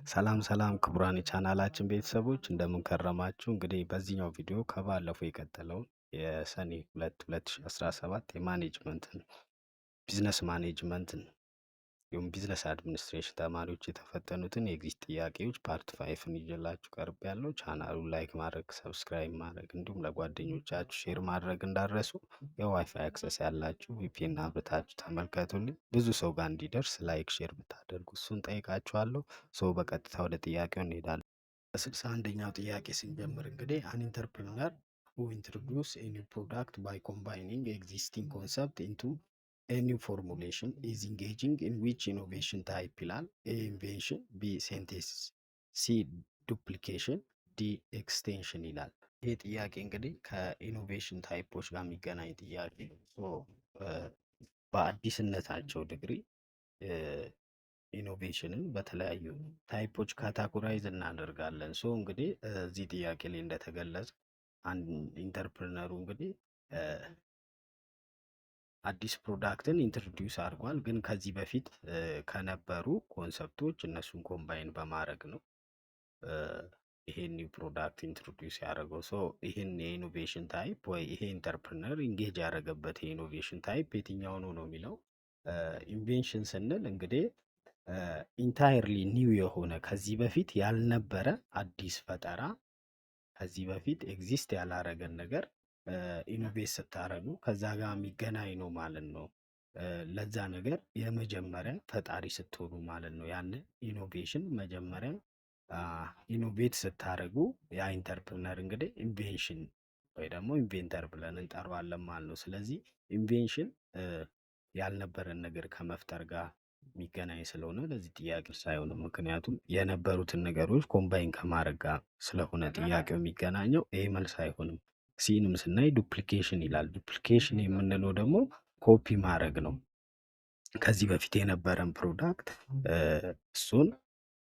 ሰላም ሰላም ክቡራን የቻናላችን ቤተሰቦች እንደምን ከረማችሁ። እንግዲህ በዚህኛው ቪዲዮ ከባለፈው የቀጠለውን የሰኔ 2 2017 የማኔጅመንትን ቢዝነስ ማኔጅመንትን እንዲሁም ቢዝነስ አድሚኒስትሬሽን ተማሪዎች የተፈተኑትን የኤግዚት ጥያቄዎች ፓርት 5ን ይዤላችሁ ቀርብ ያለው። ቻናሉን ላይክ ማድረግ፣ ሰብስክራይብ ማድረግ እንዲሁም ለጓደኞቻችሁ ሼር ማድረግ እንዳረሱ። የዋይፋይ አክሰስ ያላችሁ ቪፒኤን አብርታችሁ ተመልከቱልኝ። ብዙ ሰው ጋር እንዲደርስ ላይክ ሼር ብታደርጉ እሱን ጠይቃችኋለሁ። ሰው በቀጥታ ወደ ጥያቄው እንሄዳለን። በስልሳ አንደኛው ጥያቄ ስንጀምር እንግዲህ አን ኢንተርፕሪነር who introduce a new product by combining existing concept into a new formulation is engaging in which innovation type ይላል። A invention፣ B synthesis፣ C duplication፣ D extension ይላል። ይህ ጥያቄ እንግዲህ ከኢኖቬሽን ታይፖች ጋር የሚገናኝ ጥያቄ በአዲስነታቸው ዲግሪ ኢኖቬሽንን በተለያዩ ታይፖች ካታጎራይዝ እናደርጋለን። ሶ እንግዲህ እዚህ ጥያቄ ላይ እንደተገለጸ አንድ ኢንተርፕርነሩ እንግዲህ አዲስ ፕሮዳክትን ኢንትሮዲውስ አድርጓል። ግን ከዚህ በፊት ከነበሩ ኮንሰፕቶች እነሱን ኮምባይን በማድረግ ነው ይሄን ኒው ፕሮዳክት ኢንትሮዲውስ ያደረገው። ሶ ይሄን የኢኖቬሽን ታይፕ ወይ ይሄ ኢንተርፕርነር ኢንጌጅ ያደረገበት የኢኖቬሽን ታይፕ የትኛው ነው ነው የሚለው። ኢንቬንሽን ስንል እንግዲህ ኢንታይርሊ ኒው የሆነ ከዚህ በፊት ያልነበረ አዲስ ፈጠራ፣ ከዚህ በፊት ኤግዚስት ያላረገን ነገር ኢኖቬት ስታረጉ ከዛ ጋር የሚገናኝ ነው ማለት ነው። ለዛ ነገር የመጀመሪያ ፈጣሪ ስትሆኑ ማለት ነው። ያን ኢኖቬሽን መጀመሪያ ኢኖቬት ስታደርጉ ያ ኢንተርፕርነር እንግዲህ ኢንቬንሽን ወይ ደግሞ ኢንቬንተር ብለን እንጠራዋለን ማለት ነው። ስለዚህ ኢንቬንሽን ያልነበረን ነገር ከመፍጠር ጋር የሚገናኝ ስለሆነ ለዚህ ጥያቄ ሳይሆንም፣ ምክንያቱም የነበሩትን ነገሮች ኮምባይን ከማድረግ ጋር ስለሆነ ጥያቄው የሚገናኘው ይሄ መልስ አይሆንም። ሲንም ስናይ ዱፕሊኬሽን ይላል። ዱፕሊኬሽን የምንለው ደግሞ ኮፒ ማድረግ ነው። ከዚህ በፊት የነበረን ፕሮዳክት እሱን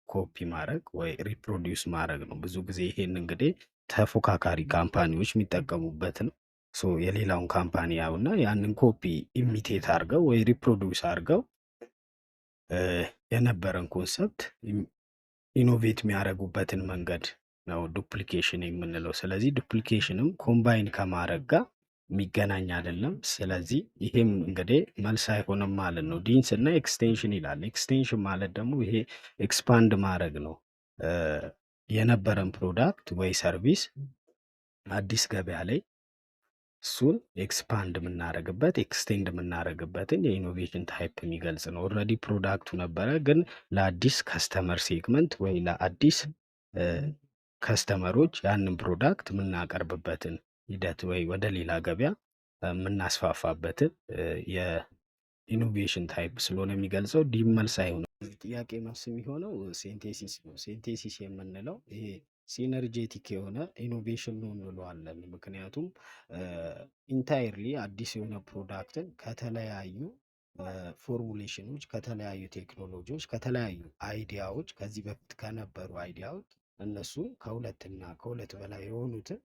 ኮፒ ማድረግ ወይ ሪፕሮዲውስ ማድረግ ነው። ብዙ ጊዜ ይሄን እንግዲህ ተፎካካሪ ካምፓኒዎች የሚጠቀሙበት ነው። ሶ የሌላውን ካምፓኒ ያውና ያንን ኮፒ ኢሚቴት አድርገው ወይ ሪፕሮዲውስ አድርገው የነበረን ኮንሰፕት ኢኖቬት የሚያደርጉበትን መንገድ ነው ዱፕሊኬሽን የምንለው። ስለዚህ ዱፕሊኬሽንም ኮምባይን ከማድረግ ጋር የሚገናኝ አይደለም። ስለዚህ ይሄም እንግዲህ መልስ አይሆንም ማለት ነው። ዲንስ እና ኤክስቴንሽን ይላል። ኤክስቴንሽን ማለት ደግሞ ይሄ ኤክስፓንድ ማድረግ ነው። የነበረን ፕሮዳክት ወይ ሰርቪስ አዲስ ገበያ ላይ እሱን ኤክስፓንድ የምናደርግበት ኤክስቴንድ የምናደርግበትን የኢኖቬሽን ታይፕ የሚገልጽ ነው። ኦልሬዲ ፕሮዳክቱ ነበረ፣ ግን ለአዲስ ከስተመር ሴግመንት ወይ ለአዲስ ከስተመሮች ያንን ፕሮዳክት የምናቀርብበትን ሂደት ወይ ወደ ሌላ ገበያ የምናስፋፋበትን የኢኖቬሽን ታይፕ ስለሆነ የሚገልጸው ዲ መልስ አይሆንም። ጥያቄ መልስ የሚሆነው ሴንቴሲስ ነው። ሴንቴሲስ የምንለው ይሄ ሲነርጄቲክ የሆነ ኢኖቬሽን ነው እንለዋለን። ምክንያቱም ኢንታይርሊ አዲስ የሆነ ፕሮዳክትን ከተለያዩ ፎርሙሌሽኖች፣ ከተለያዩ ቴክኖሎጂዎች፣ ከተለያዩ አይዲያዎች ከዚህ በፊት ከነበሩ አይዲያዎች እነሱ ከሁለትና ከሁለት በላይ የሆኑትን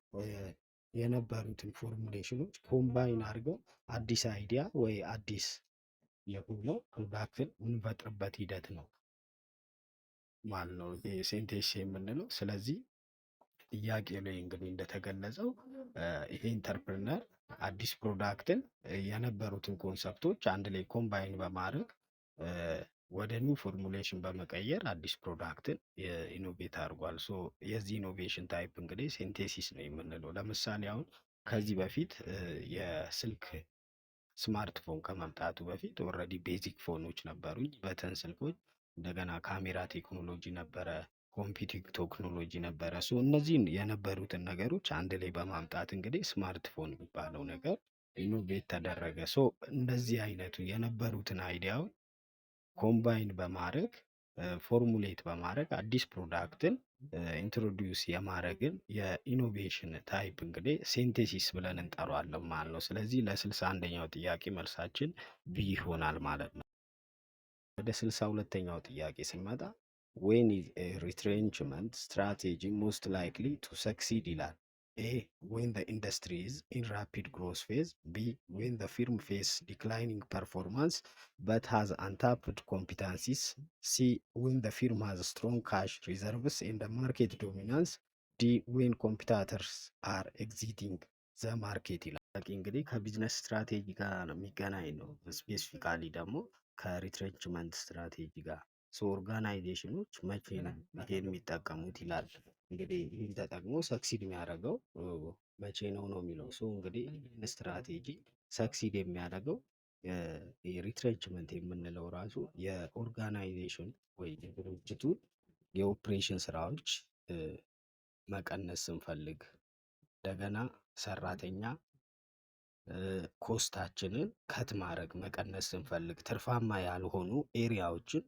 የነበሩትን ፎርሙሌሽኖች ኮምባይን አድርገው አዲስ አይዲያ ወይ አዲስ የሆነው ፕሮዳክትን የምንፈጥርበት ሂደት ነው ማለት ነው ሴንቴሲስ የምንለው። ስለዚህ ጥያቄ ላይ እንግዲህ እንደተገለጸው ይሄ ኢንተርፕርነር አዲስ ፕሮዳክትን የነበሩትን ኮንሰፕቶች አንድ ላይ ኮምባይን በማድረግ ወደ ኒው ፎርሙሌሽን በመቀየር አዲስ ፕሮዳክትን ኢኖቬት አድርጓል። ሶ የዚህ ኢኖቬሽን ታይፕ እንግዲህ ሴንቴሲስ ነው የምንለው። ለምሳሌ አሁን ከዚህ በፊት የስልክ ስማርትፎን ከመምጣቱ በፊት ኦልሬዲ ቤዚክ ፎኖች ነበሩኝ፣ በተን ስልኮች፣ እንደገና ካሜራ ቴክኖሎጂ ነበረ፣ ኮምፒውቲንግ ቴክኖሎጂ ነበረ። ሶ እነዚህን የነበሩትን ነገሮች አንድ ላይ በማምጣት እንግዲህ ስማርትፎን የሚባለው ነገር ኢኖቬት ተደረገ። ሶ እንደዚህ አይነቱ የነበሩትን አይዲያዎች ኮምባይን በማድረግ ፎርሙሌት በማድረግ አዲስ ፕሮዳክትን ኢንትሮዲውስ የማድረግን የኢኖቬሽን ታይፕ እንግዲህ ሴንቴሲስ ብለን እንጠራዋለን ማለት ነው። ስለዚህ ለ61ኛው ጥያቄ መልሳችን ቢ ይሆናል ማለት ነው። ወደ 62ኛው ጥያቄ ስንመጣ ዌን ኢዝ ሪትሬንችመንት ስትራቴጂ ሞስት ላይክሊ ቱ ሰክሲድ ይላል። ኤ ዌን ዘ ኢንዱስትሪ ኢዝ ኢን ራፒድ ግሮዝ ፌዝ፣ ቢ ዌን ዘ ፊርም ፌስ ዲክላይኒንግ ፐርፎርማንስ በት ሃዝ አንታፕድ ኮምፒታንሲስ፣ ሲ ዌን ዘ ፊርም ሃዝ ስትሮንግ ካሽ ሪዘርቭስ ኤንድ ማርኬት ዶሚናንስ፣ ዲ ዌን ኮምፒታተርስ አር ኤግዚቲንግ ዘ ማርኬት ይላል። እንግዲህ ከቢዝነስ ስትራቴጂ ጋር ነው የሚገናኝ ነው። ስፔሲፊካሊ ደግሞ ከሪትሬንችመንት ስትራቴጂ ጋር ኦርጋናይዜሽኖች መቼ ነው ይሄን የሚጠቀሙት ይላል። እንግዲህ ይህን ተጠቅሞ ሰክሲድ የሚያደርገው መቼ ነው ነው የሚለው። እንግዲህ ይህን ስትራቴጂ ሰክሲድ የሚያደርገው ሪትሬንችመንት የምንለው ራሱ የኦርጋናይዜሽን ወይ የድርጅቱን የኦፕሬሽን ስራዎች መቀነስ ስንፈልግ፣ እንደገና ሰራተኛ ኮስታችንን ከት ማድረግ መቀነስ ስንፈልግ፣ ትርፋማ ያልሆኑ ኤሪያዎችን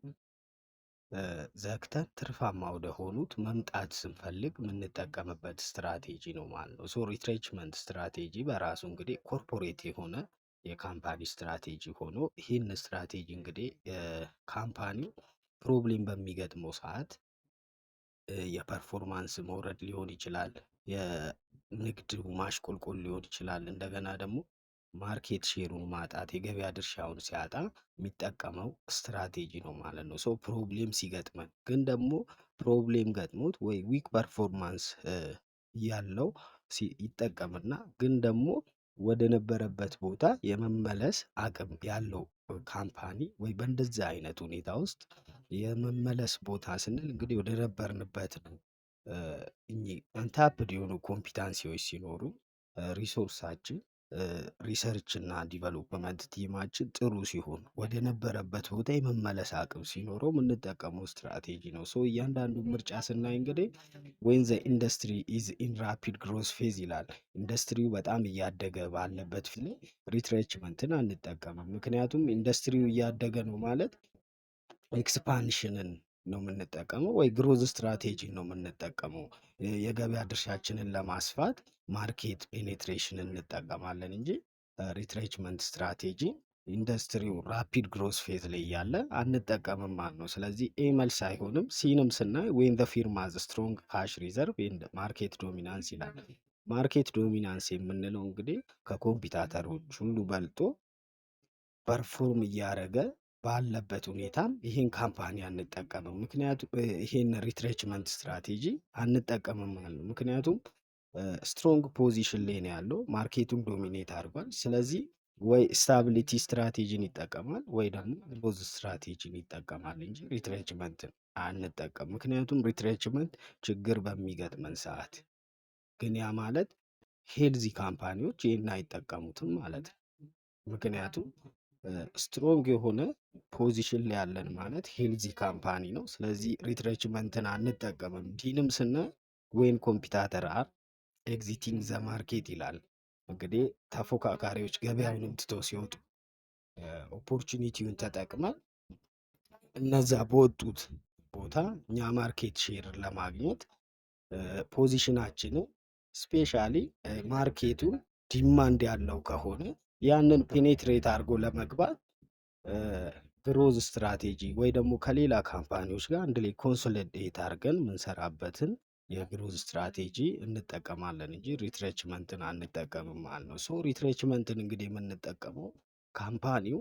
ዘግተን ትርፋማ ወደ ሆኑት መምጣት ስንፈልግ የምንጠቀምበት ስትራቴጂ ነው ማለት ነው። ሪትሬንችመንት ስትራቴጂ በራሱ እንግዲህ ኮርፖሬት የሆነ የካምፓኒ ስትራቴጂ ሆኖ ይህን ስትራቴጂ እንግዲህ ካምፓኒው ፕሮብሌም በሚገጥመው ሰዓት የፐርፎርማንስ መውረድ ሊሆን ይችላል፣ የንግድ ማሽቆልቆል ሊሆን ይችላል፣ እንደገና ደግሞ ማርኬት ሼሩን ማጣት፣ የገበያ ድርሻውን ሲያጣ የሚጠቀመው ስትራቴጂ ነው ማለት ነው። ፕሮብሌም ሲገጥመን ግን ደግሞ ፕሮብሌም ገጥሞት ወይ ዊክ ፐርፎርማንስ ያለው ይጠቀምና ግን ደግሞ ወደ ነበረበት ቦታ የመመለስ አቅም ያለው ካምፓኒ ወይ በእንደዚህ አይነት ሁኔታ ውስጥ የመመለስ ቦታ ስንል እንግዲህ ወደ ነበርንበት ነው። እኚህ አንታፕድ የሆኑ ኮምፒታንሲዎች ሲኖሩ ሪሶርሳችን ሪሰርች እና ዲቨሎፕመንት ቲማችን ጥሩ ሲሆን ወደ ነበረበት ቦታ የመመለስ አቅም ሲኖረው የምንጠቀመው ስትራቴጂ ነው። እያንዳንዱ ምርጫ ስናይ እንግዲህ ዌን ዘ ኢንዱስትሪ ኢዝ ኢን ራፒድ ግሮዝ ፌዝ ይላል። ኢንዱስትሪው በጣም እያደገ ባለበት ላይ ሪትሬንችመንትን አንጠቀምም። ምክንያቱም ኢንዱስትሪው እያደገ ነው ማለት ኤክስፓንሽንን ነው የምንጠቀመው ወይ ግሮዝ ስትራቴጂን ነው የምንጠቀመው። የገበያ ድርሻችንን ለማስፋት ማርኬት ፔኔትሬሽን እንጠቀማለን እንጂ ሪትሬንችመንት ስትራቴጂ ኢንዱስትሪው ራፒድ ግሮስ ፌዝ ላይ እያለ አንጠቀምም ማለት ነው። ስለዚህ ኤ መልስ አይሆንም። ሲንም ስናይ ዌን ዘ ፊርም ሃዝ ስትሮንግ ካሽ ሪዘርቭ ኤንድ ማርኬት ዶሚናንስ ይላል። ማርኬት ዶሚናንስ የምንለው እንግዲህ ከኮምፒታተሮች ሁሉ በልጦ ፐርፎርም እያደረገ ባለበት ሁኔታም ይህን ካምፓኒ አንጠቀምም። ምክንያቱም ይሄን ሪትሬንችመንት ስትራቴጂ አንጠቀምም ማለት ነው። ምክንያቱም ስትሮንግ ፖዚሽን ላይ ነው ያለው፣ ማርኬቱን ዶሚኔት አድርጓል። ስለዚህ ወይ ስታቢሊቲ ስትራቴጂን ይጠቀማል ወይ ደግሞ ግሮዝ ስትራቴጂን ይጠቀማል እንጂ ሪትሬንችመንትን አንጠቀም። ምክንያቱም ሪትሬንችመንት ችግር በሚገጥመን ሰዓት ግን ያ ማለት ሄልዚ ካምፓኒዎች ይህን አይጠቀሙትም ማለት ነው። ምክንያቱም ስትሮንግ የሆነ ፖዚሽን ላይ ያለን ማለት ሄልዚ ካምፓኒ ነው። ስለዚህ ሪትሬንችመንትን አንጠቀምም። ዲንም ስና ዌን ኮምፒታተር አር ኤግዚቲንግ ዘ ማርኬት ይላል። እንግዲህ ተፎካካሪዎች ገበያውንም ትተው ሲወጡ ኦፖርቹኒቲውን ተጠቅመን እነዛ በወጡት ቦታ እኛ ማርኬት ሼር ለማግኘት ፖዚሽናችንን ስፔሻሊ ማርኬቱ ዲማንድ ያለው ከሆነ ያንን ፔኔትሬት አድርጎ ለመግባት ግሮዝ ስትራቴጂ ወይ ደግሞ ከሌላ ካምፓኒዎች ጋር አንድ ላይ ኮንሶሊዴት አድርገን የምንሰራበትን የግሮዝ ስትራቴጂ እንጠቀማለን እንጂ ሪትሬንችመንትን አንጠቀምም ማለት ነው። ሪትሬንችመንትን እንግዲህ የምንጠቀመው ካምፓኒው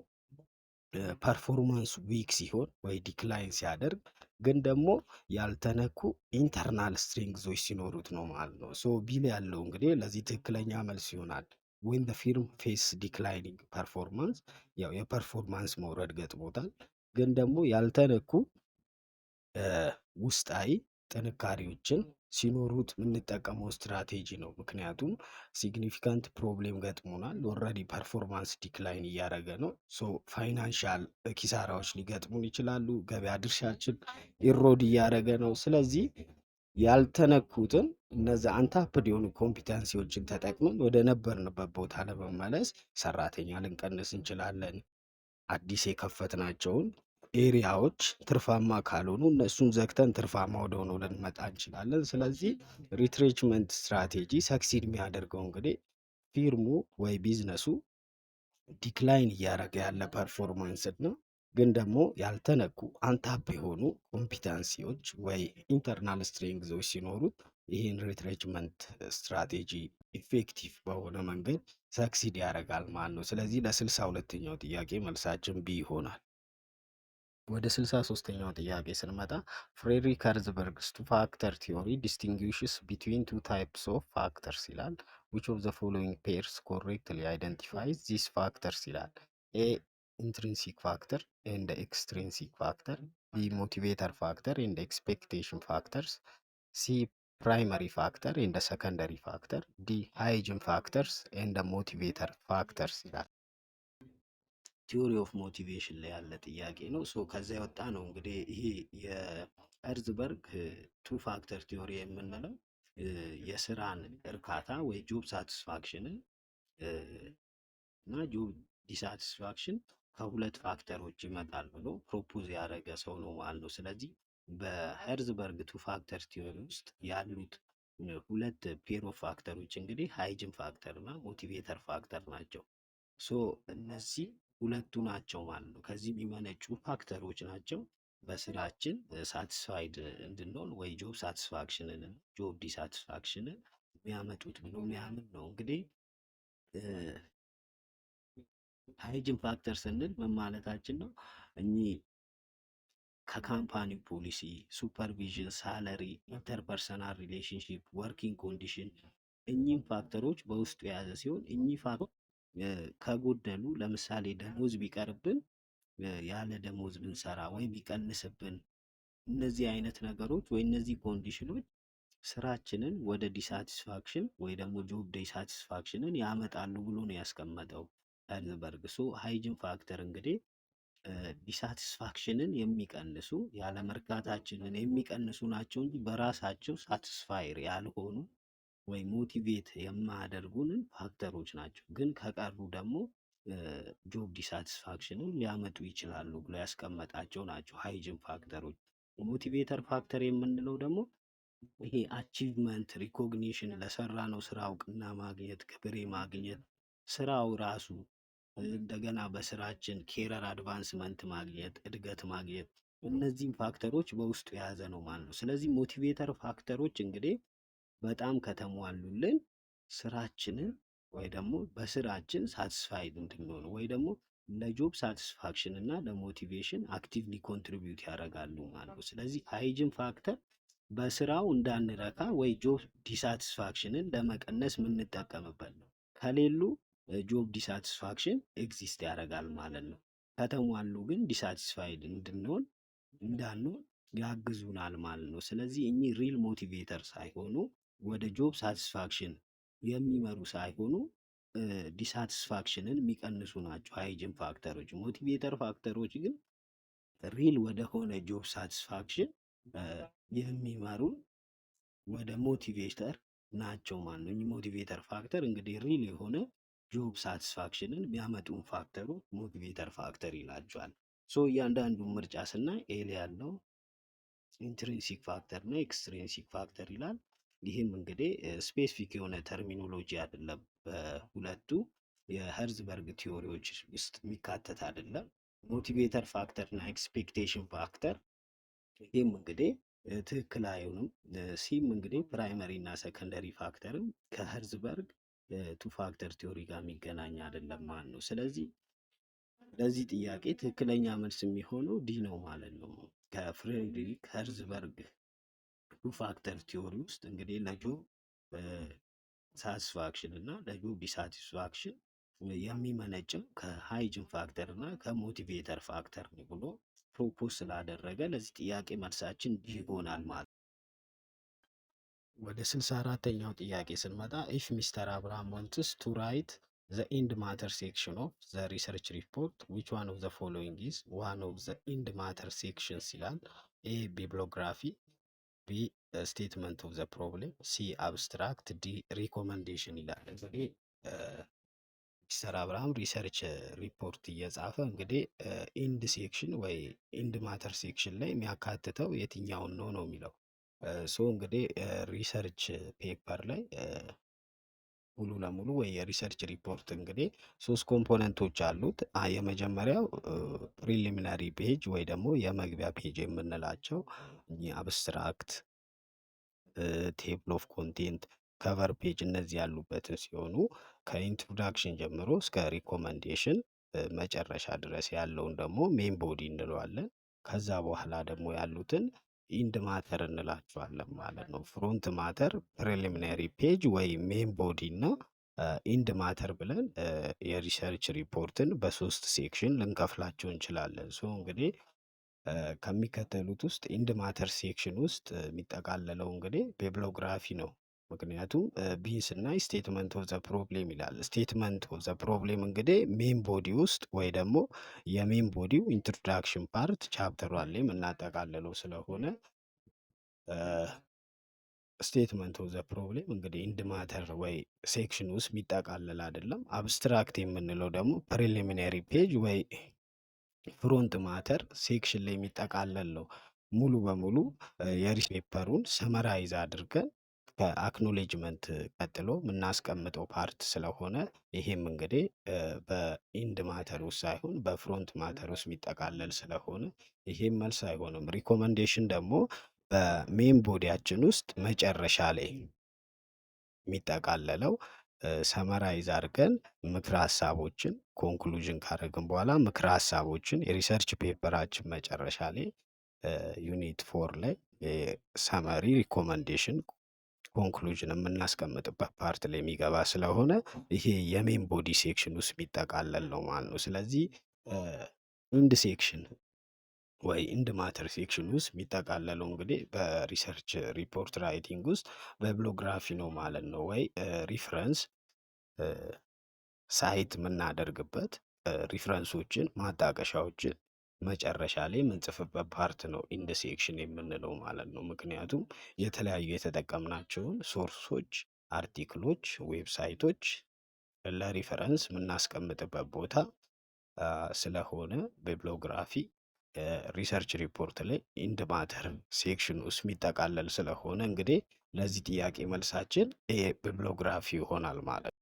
ፐርፎርማንስ ዊክ ሲሆን ወይ ዲክላይን ሲያደርግ ግን ደግሞ ያልተነኩ ኢንተርናል ስትሪንግዞች ሲኖሩት ነው ማለት ነው። ቢል ያለው እንግዲህ ለዚህ ትክክለኛ መልስ ይሆናል። ዌን ዘ ፊርም ፌስ ዲክላይኒንግ ፐርፎርማንስ፣ ያው የፐርፎርማንስ መውረድ ገጥሞታል ግን ደግሞ ያልተነኩ ውስጣዊ ጥንካሬዎችን ሲኖሩት የምንጠቀመው ስትራቴጂ ነው። ምክንያቱም ሲግኒፊካንት ፕሮብሌም ገጥሞናል፣ ኦልሬዲ ፐርፎርማንስ ዲክላይን እያደረገ ነው። ፋይናንሻል ኪሳራዎች ሊገጥሙን ይችላሉ፣ ገበያ ድርሻችን ኢሮድ እያደረገ ነው። ስለዚህ ያልተነኩትን እነዚ አንታፕድ የሆኑ ኮምፒተንሲዎችን ተጠቅመን ወደ ነበርንበት ቦታ ለመመለስ ሰራተኛ ልንቀንስ እንችላለን። አዲስ የከፈትናቸውን ኤሪያዎች ትርፋማ ካልሆኑ እነሱን ዘግተን ትርፋማ ወደሆነ ልንመጣ እንችላለን። ስለዚህ ሪትሬንችመንት ስትራቴጂ ሰክሲድ የሚያደርገው እንግዲህ ፊርሙ ወይ ቢዝነሱ ዲክላይን እያደረገ ያለ ፐርፎርማንስ ነው ግን ደግሞ ያልተነኩ አንታፕ የሆኑ ኮምፒታንሲዎች ወይ ኢንተርናል ስትሬንግዞች ሲኖሩት ይህን ሪትሬችመንት ስትራቴጂ ኢፌክቲቭ በሆነ መንገድ ሰክሲድ ያደርጋል ማለት ነው። ስለዚህ ለስልሳ ሁለተኛው ጥያቄ መልሳችን ቢ ይሆናል። ወደ 63ኛው ጥያቄ ስንመጣ ፍሬድሪክ ከርዝበርግስ ቱ ፋክተር ቲዮሪ ዲስቲንጉሽስ ቢትዊን ቱ ታይፕስ ኦፍ ፋክተርስ ይላል። ዊች ኦፍ ዘ ፎሎዊንግ ፔርስ ኮሬክትሊ አይደንቲፋይዝ ዚስ ፋክተርስ ይላል። ኤ ኢንትሪንሲክ ፋክተር ኤንድ ኤክስትሪንሲክ ፋክተር፣ ቢ ሞቲቬተር ፋክተር ኤንድ ኤክስፔክቴሽን ፋክተርስ፣ ሲ ፕራይመሪ ፋክተር ኤንድ ሰከንደሪ ፋክተር፣ ዲ ሃይጅን ፋክተርስ ኤንድ ሞቲቬተር ፋክተርስ ይላል። ቲዮሪ ኦፍ ሞቲቬሽን ላይ ያለ ጥያቄ ነው። ሶ ከዛ የወጣ ነው እንግዲህ ይሄ የእርዝበርግ ቱ ፋክተር ቲዮሪ የምንለው የስራን እርካታ ወይ ጆብ ሳቲስፋክሽንን እና ጆብ ዲሳቲስፋክሽን ከሁለት ፋክተሮች ይመጣል ብሎ ፕሮፖዝ ያደረገ ሰው ነው ማለት ነው። ስለዚህ በሄርዝበርግ ቱ ፋክተር ቲዮሪ ውስጥ ያሉት ሁለት ፔር ኦፍ ፋክተሮች እንግዲህ ሃይጅን ፋክተር እና ሞቲቬተር ፋክተር ናቸው። ሶ እነዚህ ሁለቱ ናቸው ማለት ነው። ከዚህ የሚመነጩ ፋክተሮች ናቸው በስራችን ሳቲስፋይድ እንድንሆን ወይ ጆብ ሳቲስፋክሽንን ጆብ ዲሳቲስፋክሽንን የሚያመጡት ብሎ የሚያምን ነው። እንግዲህ ሃይጅን ፋክተር ስንል ምን ማለታችን ነው? እኚህ ከካምፓኒ ፖሊሲ፣ ሱፐርቪዥን፣ ሳለሪ፣ ኢንተርፐርሰናል ሪሌሽንሽፕ፣ ወርኪንግ ኮንዲሽን እኚህም ፋክተሮች በውስጡ የያዘ ሲሆን እኚህ ፋክተሮች ከጎደሉ ለምሳሌ ደሞዝ ቢቀርብን ያለ ደሞዝ ብንሰራ ወይ ቢቀንስብን እነዚህ አይነት ነገሮች ወይ እነዚህ ኮንዲሽኖች ስራችንን ወደ ዲሳቲስፋክሽን ወይ ደግሞ ጆብ ዲሳቲስፋክሽንን ያመጣሉ ብሎ ነው ያስቀመጠው ኤርዝበርግ። ሶ ሃይጅን ፋክተር እንግዲህ ዲሳቲስፋክሽንን የሚቀንሱ ያለመርካታችንን የሚቀንሱ ናቸው እንጂ በራሳቸው ሳቲስፋይር ያልሆኑ ወይ ሞቲቬት የማያደርጉንን ፋክተሮች ናቸው። ግን ከቀሩ ደግሞ ጆብ ዲሳቲስፋክሽንን ሊያመጡ ይችላሉ ብሎ ያስቀመጣቸው ናቸው ሃይጅን ፋክተሮች። ሞቲቬተር ፋክተር የምንለው ደግሞ ይሄ አቺቭመንት ሪኮግኒሽን፣ ለሰራ ነው ስራ እውቅና ማግኘት፣ ክብሬ ማግኘት፣ ስራው ራሱ እንደገና በስራችን ኬረር አድቫንስመንት ማግኘት፣ እድገት ማግኘት እነዚህም ፋክተሮች በውስጡ የያዘ ነው ማለት ነው። ስለዚህ ሞቲቬተር ፋክተሮች እንግዲህ በጣም ከተሟሉልን ስራችንን ወይ ደግሞ በስራችን ሳቲስፋይድ እንድንሆን ወይ ደግሞ ለጆብ ሳቲስፋክሽን እና ለሞቲቬሽን አክቲቭሊ ኮንትሪቢዩት ያደርጋሉ ማለት ነው። ስለዚህ ሃይጅን ፋክተር በስራው እንዳንረካ ወይ ጆብ ዲሳቲስፋክሽንን ለመቀነስ የምንጠቀምበት ነው። ከሌሉ ጆብ ዲሳቲስፋክሽን ኤግዚስት ያደርጋል ማለት ነው። ከተሟሉ ግን ዲሳቲስፋይድ እንድንሆን እንዳንሆን ያግዙናል ማለት ነው። ስለዚህ እኚህ ሪል ሞቲቬተር ሳይሆኑ ወደ ጆብ ሳቲስፋክሽን የሚመሩ ሳይሆኑ ዲሳቲስፋክሽንን የሚቀንሱ ናቸው ሃይጅን ፋክተሮች። ሞቲቬተር ፋክተሮች ግን ሪል ወደ ሆነ ጆብ ሳቲስፋክሽን የሚመሩ ወደ ሞቲቬተር ናቸው ማለት ነው። ሞቲቬተር ፋክተር እንግዲህ ሪል የሆነ ጆብ ሳቲስፋክሽንን የሚያመጡን ፋክተሮች ሞቲቬተር ፋክተር ይላቸዋል። ሶ እያንዳንዱ ምርጫ ስናይ ኤል ያለው ኢንትሪንሲክ ፋክተር እና ኤክስትሪንሲክ ፋክተር ይላል። ይህም እንግዲህ ስፔሲፊክ የሆነ ተርሚኖሎጂ አይደለም፣ በሁለቱ የሄርዝበርግ ቲዎሪዎች ውስጥ የሚካተት አይደለም። ሞቲቬተር ፋክተር እና ኤክስፔክቴሽን ፋክተር ይህም እንግዲህ ትክክል አይሆንም። ሲም እንግዲህ ፕራይመሪ እና ሰከንደሪ ፋክተርም ከሄርዝበርግ ቱ ፋክተር ቲዎሪ ጋር የሚገናኝ አይደለም ማለት ነው። ስለዚህ ለዚህ ጥያቄ ትክክለኛ መልስ የሚሆነው ዲ ነው ማለት ነው። ከፍሬድሪክ ሄርዝበርግ ቱ ፋክተር ቲዎሪ ውስጥ እንግዲህ ለጆብ ሳቲስፋክሽን እና ለጆብ ዲሳቲስፋክሽን የሚመነጭም ከሃይጅን ፋክተር እና ከሞቲቬተር ፋክተር ነው ብሎ ፕሮፖዝ ስላደረገ ለዚህ ጥያቄ መልሳችን ዲ ይሆናል ማለት ነው። ወደ 64ኛው ጥያቄ ስንመጣ ኢፍ ሚስተር አብርሃም ዋንትስ ቱ ራይት ዘ ኢንድ ማተር ሴክሽን ኦፍ ዘ ሪሰርች ሪፖርት ዊች ዋን ኦፍ ዘ ፎሎዊንግ ኢዝ ዋን ኦፍ ዘ ኢንድ ማተር ሴክሽንስ ይላል። ኤ ቢብሊዮግራፊ፣ ቢ ስቴትመንት ኦፍ ዘ ፕሮብሌም፣ ሲ አብስትራክት፣ ዲ ሪኮመንዴሽን ይላል። እንግዲህ ሚስተር አብርሃም ሪሰርች ሪፖርት እየጻፈ እንግዲህ ኢንድ ሴክሽን ወይ ኢንድ ማተር ሴክሽን ላይ የሚያካትተው የትኛውን ነው ነው የሚለው። ሶ እንግዲህ ሪሰርች ፔፐር ላይ ሙሉ ለሙሉ ወይ የሪሰርች ሪፖርት እንግዲህ 3 ኮምፖነንቶች አሉት። የመጀመሪያው ፕሪሊሚናሪ ፔጅ ወይ ደግሞ የመግቢያ ፔጅ የምንላቸው አብስትራክት፣ ቴብል ኦፍ ኮንቴንት፣ ከቨር ፔጅ እነዚህ ያሉበትን ሲሆኑ ከኢንትሮዳክሽን ጀምሮ እስከ ሪኮመንዴሽን መጨረሻ ድረስ ያለውን ደግሞ ሜን ቦዲ እንለዋለን። ከዛ በኋላ ደግሞ ያሉትን ኢንድ ማተር እንላቸዋለን ማለት ነው። ፍሮንት ማተር፣ ፕሪሊሚናሪ ፔጅ ወይ ሜን ቦዲ እና ኢንድ ማተር ብለን የሪሰርች ሪፖርትን በሶስት ሴክሽን ልንከፍላቸው እንችላለን። ሶ እንግዲህ ከሚከተሉት ውስጥ ኢንድ ማተር ሴክሽን ውስጥ የሚጠቃለለው እንግዲህ ቢብሊዮግራፊ ነው። ምክንያቱም ቢ ስናይ ስቴትመንት ኦፍ ዘ ፕሮብሌም ይላል። ስቴትመንት ኦፍ ዘ ፕሮብሌም እንግዲህ ሜን ቦዲ ውስጥ ወይ ደግሞ የሜን ቦዲው ኢንትሮዳክሽን ፓርት ቻፕተር ዋን ላይ የምናጠቃልለው ስለሆነ ስቴትመንት ኦፍ ዘ ፕሮብሌም እንግዲህ ኢንድ ማተር ወይ ሴክሽን ውስጥ የሚጠቃለል አይደለም። አብስትራክት የምንለው ደግሞ ፕሪሊሚናሪ ፔጅ ወይ ፍሮንት ማተር ሴክሽን ላይ የሚጠቃለል ነው። ሙሉ በሙሉ የሪሰርች ፔፐሩን ሰመራይዝ አድርገን ከአክኖሌጅመንት ቀጥሎ የምናስቀምጠው ፓርት ስለሆነ ይሄም እንግዲህ በኢንድ ማተር ውስጥ ሳይሆን በፍሮንት ማተር ውስጥ የሚጠቃለል ስለሆነ ይሄም መልስ አይሆንም። ሪኮመንዴሽን ደግሞ በሜን ቦዲያችን ውስጥ መጨረሻ ላይ የሚጠቃለለው ሰመራይዝ አድርገን ምክረ ሀሳቦችን ኮንክሉዥን ካደረግን በኋላ ምክረ ሀሳቦችን የሪሰርች ፔፐራችን መጨረሻ ላይ ዩኒት 4 ላይ ሰመሪ ሪኮመንዴሽን ኮንክሉዥን የምናስቀምጥበት ፓርት ላይ የሚገባ ስለሆነ ይሄ የሜን ቦዲ ሴክሽን ውስጥ የሚጠቃለል ነው ማለት ነው። ስለዚህ ኢንድ ሴክሽን ወይ ኢንድ ማተር ሴክሽን ውስጥ የሚጠቃለለው እንግዲህ በሪሰርች ሪፖርት ራይቲንግ ውስጥ በቢብሊዮግራፊ ነው ማለት ነው። ወይ ሪፍረንስ ሳይት የምናደርግበት ሪፍረንሶችን ማጣቀሻዎችን መጨረሻ ላይ የምንጽፍበት ፓርት ነው ኢንድ ሴክሽን የምንለው ማለት ነው። ምክንያቱም የተለያዩ የተጠቀምናቸውን ሶርሶች፣ አርቲክሎች፣ ዌብሳይቶች ለሪፈረንስ የምናስቀምጥበት ቦታ ስለሆነ ቢብሊዮግራፊ ሪሰርች ሪፖርት ላይ ኢንድ ማተር ሴክሽን ውስጥ የሚጠቃለል ስለሆነ እንግዲህ ለዚህ ጥያቄ መልሳችን ይሄ ቢብሊዮግራፊ ይሆናል ማለት ነው።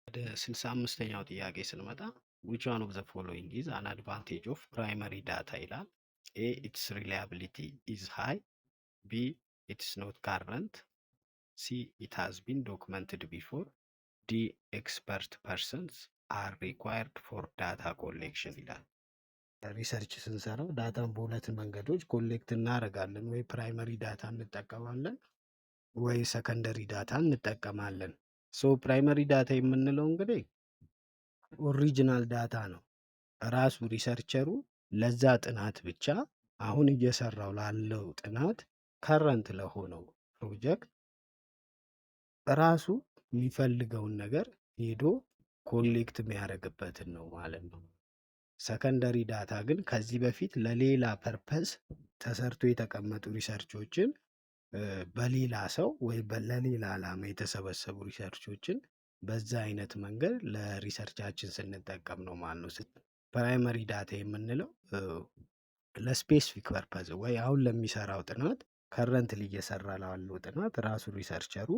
ወደ 65ኛው ጥያቄ ስንመጣ which one of the following is an advantage of primary data ይላል። A its reliability is high, B it's not current, C it has been documented before, D expert persons are required for data collection ይላል። ሪሰርች ስንሰራው ዳታን በሁለት መንገዶች ኮሌክት እናደርጋለን። ወይ ፕራይመሪ ዳታ እንጠቀማለን ወይ ሰከንደሪ ዳታ እንጠቀማለን። ሶ ፕራይመሪ ዳታ የምንለው እንግዲህ ኦሪጂናል ዳታ ነው። ራሱ ሪሰርቸሩ ለዛ ጥናት ብቻ አሁን እየሰራው ላለው ጥናት ከረንት ለሆነው ፕሮጀክት ራሱ የሚፈልገውን ነገር ሄዶ ኮሌክት የሚያደርግበትን ነው ማለት ነው። ሰከንደሪ ዳታ ግን ከዚህ በፊት ለሌላ ፐርፐስ ተሰርቶ የተቀመጡ ሪሰርቾችን በሌላ ሰው ወይ ለሌላ ዓላማ የተሰበሰቡ ሪሰርቾችን በዛ አይነት መንገድ ለሪሰርቻችን ስንጠቀም ነው ማለት ነው። ፕራይመሪ ዳታ የምንለው ለስፔሲፊክ ፐርፐዝ ወይ አሁን ለሚሰራው ጥናት ከረንትሊ እየሰራ ላለው ጥናት ራሱ ሪሰርቸሩ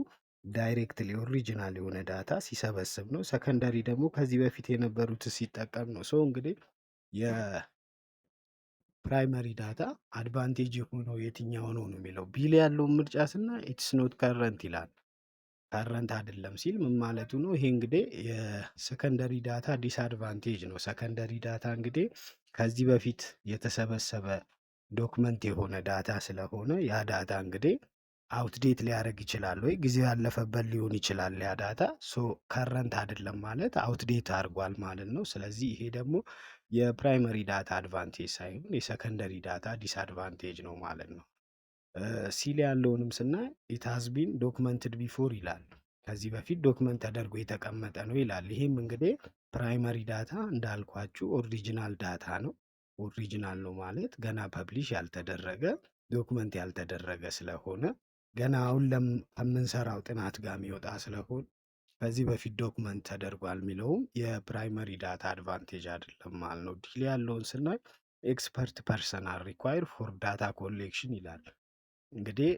ዳይሬክትሊ ኦሪጂናል የሆነ ዳታ ሲሰበስብ ነው። ሰከንደሪ ደግሞ ከዚህ በፊት የነበሩት ሲጠቀም ነው። ሰው እንግዲህ የፕራይመሪ ዳታ አድቫንቴጅ የሆነው የትኛው ነው ነው የሚለው ቢል ያለውን ምርጫ ስና ኢትስ ኖት ከረንት ይላል። ከረንት አይደለም ሲል ምን ማለቱ ነው? ይሄ እንግዲህ የሰከንደሪ ዳታ ዲስአድቫንቴጅ ነው። ሰከንደሪ ዳታ እንግዲህ ከዚህ በፊት የተሰበሰበ ዶክመንት የሆነ ዳታ ስለሆነ ያ ዳታ እንግዲህ አውትዴት ሊያደርግ ይችላል ወይ ጊዜው ያለፈበት ሊሆን ይችላል። ያ ዳታ ሶ ከረንት አይደለም ማለት አውትዴት አድርጓል ማለት ነው። ስለዚህ ይሄ ደግሞ የፕራይመሪ ዳታ አድቫንቴጅ ሳይሆን የሰከንደሪ ዳታ ዲስአድቫንቴጅ ነው ማለት ነው። ሲል ያለውንም ስናይ ኢት ሃዝ ቢን ዶክመንትድ ቢፎር ይላል። ከዚህ በፊት ዶክመንት ተደርጎ የተቀመጠ ነው ይላል። ይህም እንግዲህ ፕራይመሪ ዳታ እንዳልኳችሁ ኦሪጂናል ዳታ ነው። ኦሪጂናል ነው ማለት ገና ፐብሊሽ ያልተደረገ ዶክመንት ያልተደረገ ስለሆነ ገና አሁን ከምንሰራው ጥናት ጋር የሚወጣ ስለሆነ ከዚህ በፊት ዶክመንት ተደርጓል የሚለውም የፕራይመሪ ዳታ አድቫንቴጅ አይደለም ማለት ነው። ዲል ያለውን ስናይ ኤክስፐርት ፐርሰናል ሪኳየር ፎር ዳታ ኮሌክሽን ይላል። እንግዲህ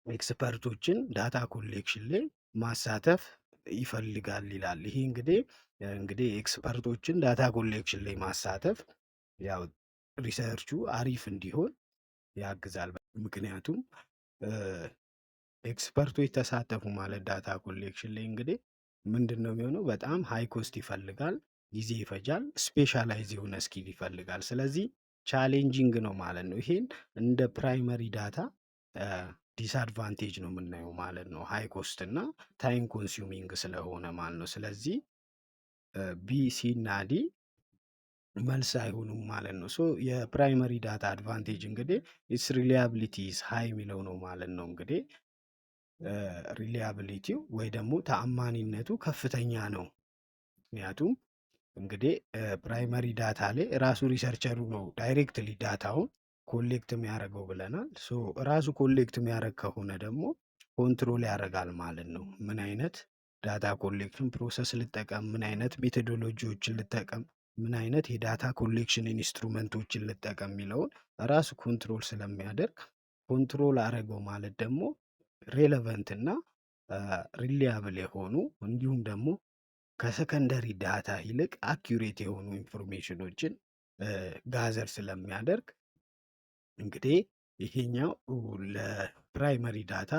ኤክስፐርቶችን ዳታ ኮሌክሽን ላይ ማሳተፍ ይፈልጋል ይላል። ይሄ እንግዲህ ኤክስፐርቶችን ዳታ ኮሌክሽን ላይ ማሳተፍ ያው ሪሰርቹ አሪፍ እንዲሆን ያግዛል። ምክንያቱም ኤክስፐርቶች ተሳተፉ ማለት ዳታ ኮሌክሽን ላይ እንግዲህ ምንድን ነው የሚሆነው? በጣም ሃይ ኮስት ይፈልጋል፣ ጊዜ ይፈጃል፣ ስፔሻላይዝ የሆነ ስኪል ይፈልጋል። ስለዚህ ቻሌንጂንግ ነው ማለት ነው። ይሄን እንደ ፕራይመሪ ዳታ ዲስአድቫንቴጅ ነው የምናየው ማለት ነው። ሃይ ኮስት እና ታይም ኮንሱሚንግ ስለሆነ ማለት ነው። ስለዚህ ቢ፣ ሲ እና ዲ መልስ አይሆኑም ማለት ነው። ሶ የፕራይመሪ ዳታ አድቫንቴጅ እንግዲህ ኢትስ ሪሊያቢሊቲ ኢዝ ሃይ የሚለው ነው ማለት ነው። እንግዲህ ሪሊያቢሊቲው ወይ ደግሞ ተአማኒነቱ ከፍተኛ ነው። ምክንያቱም እንግዲህ ፕራይመሪ ዳታ ላይ ራሱ ሪሰርቸሩ ነው ዳይሬክትሊ ዳታውን ኮሌክት የሚያደርገው ብለናል። ሶ ራሱ ኮሌክት የሚያደርግ ከሆነ ደግሞ ኮንትሮል ያደርጋል ማለት ነው። ምን አይነት ዳታ ኮሌክሽን ፕሮሰስ ልጠቀም፣ ምን አይነት ሜቶዶሎጂዎችን ልጠቀም፣ ምን አይነት የዳታ ኮሌክሽን ኢንስትሩመንቶችን ልጠቀም የሚለውን ራሱ ኮንትሮል ስለሚያደርግ ኮንትሮል አደረገው ማለት ደግሞ ሬሌቨንት እና ሪሊያብል የሆኑ እንዲሁም ደግሞ ከሰከንደሪ ዳታ ይልቅ አኪሬት የሆኑ ኢንፎርሜሽኖችን ጋዘር ስለሚያደርግ እንግዲህ ይሄኛው ለፕራይመሪ ዳታ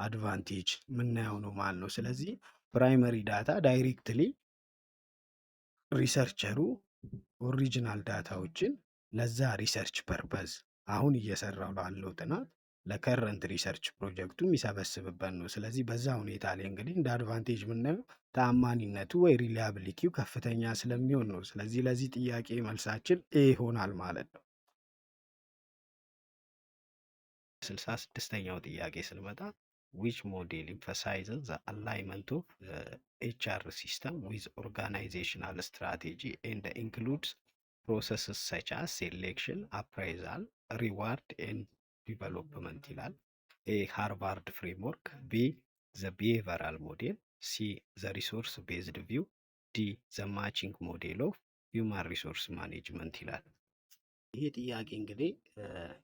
አድቫንቴጅ የምናየው ነው ማለት ነው። ስለዚህ ፕራይመሪ ዳታ ዳይሬክትሊ ሪሰርቸሩ ኦሪጂናል ዳታዎችን ለዛ ሪሰርች ፐርፐዝ አሁን እየሰራው ላለው ጥናት ለከረንት ሪሰርች ፕሮጀክቱ የሚሰበስብበት ነው። ስለዚህ በዛ ሁኔታ ላይ እንግዲህ እንደ አድቫንቴጅ የምናየው ተአማኒነቱ ወይ ሪላያብሊቲው ከፍተኛ ስለሚሆን ነው። ስለዚህ ለዚህ ጥያቄ መልሳችን ኤ ይሆናል ማለት ነው። 66ኛው ጥያቄ ስንመጣ which model emphasizes the alignment of HR system with organizational strategy and includes processes such as selection, appraisal, reward and development ይላል። ኤ ሃርቫርድ ፍሬምወርክ፣ ቢ ዘ ቢሄቨራል ሞዴል፣ ሲ ዘ ሪሶርስ ቤዝድ ቪው፣ ዲ ዘ ማቺንግ ሞዴል ኦፍ ሂውማን ሪሶርስ ማኔጅመንት ይላል። ይሄ ጥያቄ እንግዲህ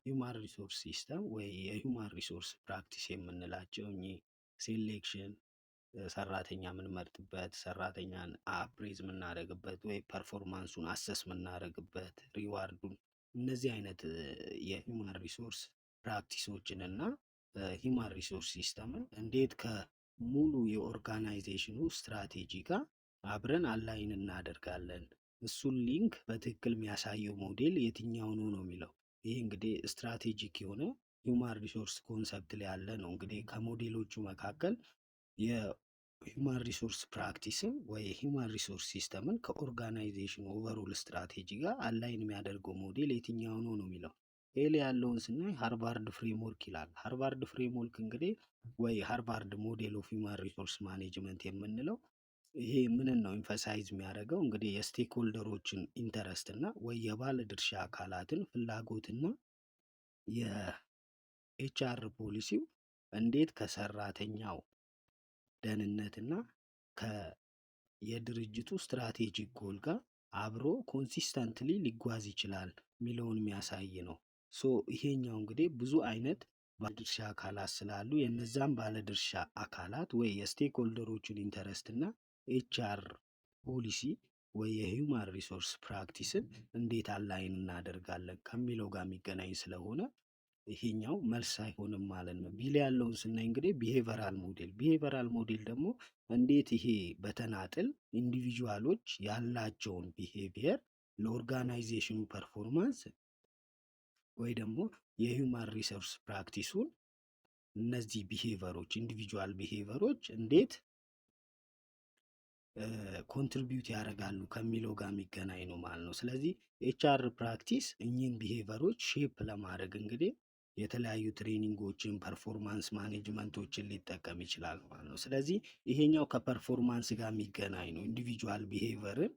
ሂውማን ሪሶርስ ሲስተም ወይ የሂውማን ሪሶርስ ፕራክቲስ የምንላቸው እኚህ ሴሌክሽን፣ ሰራተኛ የምንመርጥበት፣ ሰራተኛን አፕሬዝ የምናደርግበት ወይ ፐርፎርማንሱን አሰስ የምናደርግበት፣ ሪዋርዱን፣ እነዚህ አይነት የሂውማን ሪሶርስ ፕራክቲሶችን እና ሂውማን ሪሶርስ ሲስተምን እንዴት ከሙሉ የኦርጋናይዜሽኑ ስትራቴጂ ጋር አብረን አላይን እናደርጋለን፣ እሱን ሊንክ በትክክል የሚያሳየው ሞዴል የትኛው ነው ነው የሚለው። ይህ እንግዲህ ስትራቴጂክ የሆነ ሂውማን ሪሶርስ ኮንሰፕት ላይ ያለ ነው። እንግዲህ ከሞዴሎቹ መካከል የሂውማን ሪሶርስ ፕራክቲስን ወይ ሂውማን ሪሶርስ ሲስተምን ከኦርጋናይዜሽን ኦቨርኦል ስትራቴጂ ጋር አላይን የሚያደርገው ሞዴል የትኛው ነው ነው የሚለው። ኤል ያለውን ስናይ ሃርቫርድ ፍሬምወርክ ይላል። ሃርቫርድ ፍሬምወርክ እንግዲህ ወይ ሃርቫርድ ሞዴል ኦፍ ሂውማን ሪሶርስ ማኔጅመንት የምንለው ይሄ ምንን ነው ኢንፈሳይዝ የሚያደርገው? እንግዲህ የስቴክሆልደሮችን ኢንተረስት እና ወይ የባለ ድርሻ አካላትን ፍላጎትና የኤችአር ፖሊሲው እንዴት ከሰራተኛው ደህንነትና የድርጅቱ ስትራቴጂክ ጎል ጋር አብሮ ኮንሲስተንትሊ ሊጓዝ ይችላል የሚለውን የሚያሳይ ነው። ሶ ይሄኛው እንግዲህ ብዙ አይነት ባለድርሻ አካላት ስላሉ የነዛም ባለድርሻ አካላት ወይ የስቴክሆልደሮችን ኢንተረስት እና ኤችአር ፖሊሲ ወይ የሂውማን ሪሶርስ ፕራክቲስን እንዴት አላይን እናደርጋለን ከሚለው ጋር የሚገናኝ ስለሆነ ይሄኛው መልስ አይሆንም ማለት ነው። ቢል ያለውን ስናይ እንግዲህ ቢሄቨራል ሞዴል ደግሞ እንዴት ይሄ በተናጥል ኢንዲቪጁዋሎች ያላቸውን ቢሄቪየር ለኦርጋናይዜሽኑ ፐርፎርማንስ ወይ ደግሞ የሂውማን ሪሶርስ ፕራክቲሱን እነዚህ ቢሄቨሮች ኢንዲቪጁዋል ቢሄቨሮች እንዴት ኮንትሪቢዩት ያደርጋሉ ከሚለው ጋር የሚገናኝ ነው ማለት ነው። ስለዚህ ኤችአር ፕራክቲስ እኚህን ቢሄቨሮች ሼፕ ለማድረግ እንግዲህ የተለያዩ ትሬኒንጎችን፣ ፐርፎርማንስ ማኔጅመንቶችን ሊጠቀም ይችላል ማለት ነው። ስለዚህ ይሄኛው ከፐርፎርማንስ ጋር የሚገናኝ ነው። ኢንዲቪጁዋል ቢሄቨርን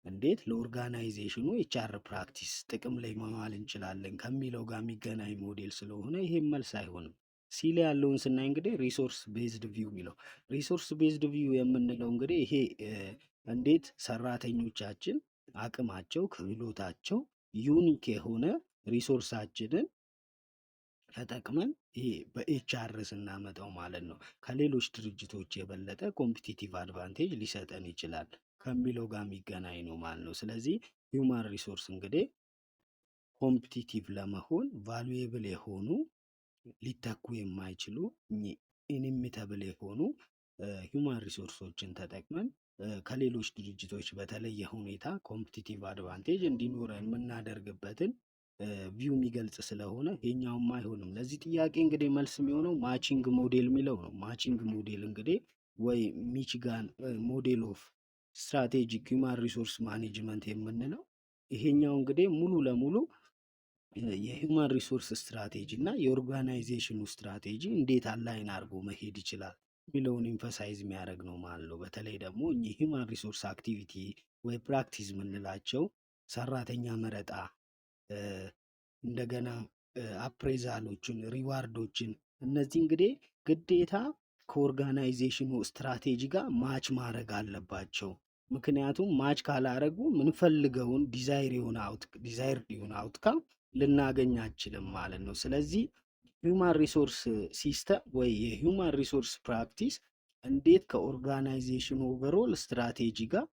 እንዴት ለኦርጋናይዜሽኑ ኤችአር ፕራክቲስ ጥቅም ላይ መዋል እንችላለን ከሚለው ጋር የሚገናኝ ሞዴል ስለሆነ ይሄም መልስ አይሆንም። ሲል ያለውን ስናይ እንግዲህ ሪሶርስ ቤዝድ ቪው የሚለው ሪሶርስ ቤዝድ ቪው የምንለው እንግዲህ ይሄ እንዴት ሰራተኞቻችን አቅማቸው፣ ክህሎታቸው ዩኒክ የሆነ ሪሶርሳችንን ተጠቅመን ይሄ በኤችአር ስናመጣው ማለት ነው ከሌሎች ድርጅቶች የበለጠ ኮምፒቲቲቭ አድቫንቴጅ ሊሰጠን ይችላል ከሚለው ጋር የሚገናኝ ነው ማለት ነው። ስለዚህ ሂውማን ሪሶርስ እንግዲህ ኮምፒቲቲቭ ለመሆን ቫሉዌብል የሆኑ ሊተኩ የማይችሉ ኢኒሚተብል የሆኑ ሂውማን ሪሶርሶችን ተጠቅመን ከሌሎች ድርጅቶች በተለየ ሁኔታ ኮምፒቲቲቭ አድቫንቴጅ እንዲኖረን የምናደርግበትን ቪው የሚገልጽ ስለሆነ ይሄኛውም አይሆንም። ለዚህ ጥያቄ እንግዲህ መልስ የሚሆነው ማቺንግ ሞዴል የሚለው ነው። ማቺንግ ሞዴል እንግዲህ ወይ ሚቺጋን ሞዴል ኦፍ ስትራቴጂክ ሂውማን ሪሶርስ ማኔጅመንት የምንለው ይሄኛው እንግዲህ ሙሉ ለሙሉ የሂውማን ሪሶርስ ስትራቴጂ እና የኦርጋናይዜሽኑ ስትራቴጂ እንዴት አላይን አድርጎ መሄድ ይችላል የሚለውን ኢንፈሳይዝ የሚያደርግ ነው ማለት ነው። በተለይ ደግሞ እኚህ ሂውማን ሪሶርስ አክቲቪቲ ወይ ፕራክቲስ የምንላቸው ሰራተኛ መረጣ፣ እንደገና አፕሬዛሎችን፣ ሪዋርዶችን እነዚህ እንግዲህ ግዴታ ከኦርጋናይዜሽኑ ስትራቴጂ ጋር ማች ማድረግ አለባቸው። ምክንያቱም ማች ካላረጉ ምንፈልገውን ዲዛይርድ የሆነ አውትካም ልናገኝ አንችልም ማለት ነው። ስለዚህ ሂውማን ሪሶርስ ሲስተም ወይ የሂውማን ሪሶርስ ፕራክቲስ እንዴት ከኦርጋናይዜሽኑ ኦቨሮል ስትራቴጂ ጋር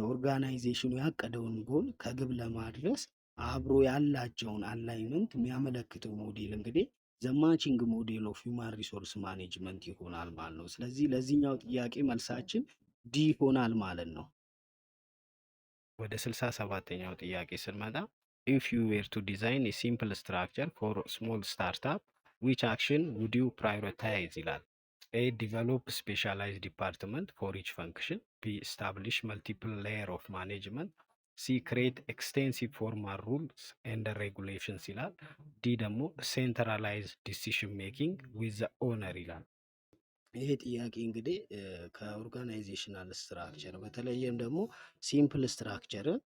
ኦርጋናይዜሽኑ ያቀደውን ጎል ከግብ ለማድረስ አብሮ ያላቸውን አላይመንት የሚያመለክተው ሞዴል እንግዲህ ዘማቺንግ ሞዴል ኦፍ ሂውማን ሪሶርስ ማኔጅመንት ይሆናል ማለት ነው። ስለዚህ ለዚህኛው ጥያቄ መልሳችን ዲ ይሆናል ማለት ነው። ወደ 67ኛው ጥያቄ ስንመጣ ኢፍ ዩ ዌር ቱ ዲዛይን ኤ ሲምፕል ስትራክቸር ፎር ስሞል ስታርታፕ ዊች አክሽን ውድ ዩ ፕራዮሪታይዝ ይላል። ኤ ዲቨሎፕ ስፔሻላይዝድ ዲፓርትመንት ፎር ኢች ፈንክሽን፣ ቢ ስታብሊሽ መልቲፕል ሌየር ኦፍ ማኔጅመንት፣ ሲ ክሬት ኤክስቴንሲቭ ፎርማል ሩልስ ኤንድ ሬጉሌሽንስ ይላል። ዲ ደግሞ ሴንትራላይዝ ዲሲሽን ሜኪንግ ዊዝ ዘ ኦነር ይላል። ይሄ ጥያቄ እንግዲህ ከኦርጋናይዜሽናል ስትራክቸር በተለይም ደግሞ ሲምፕል ስትራክቸርን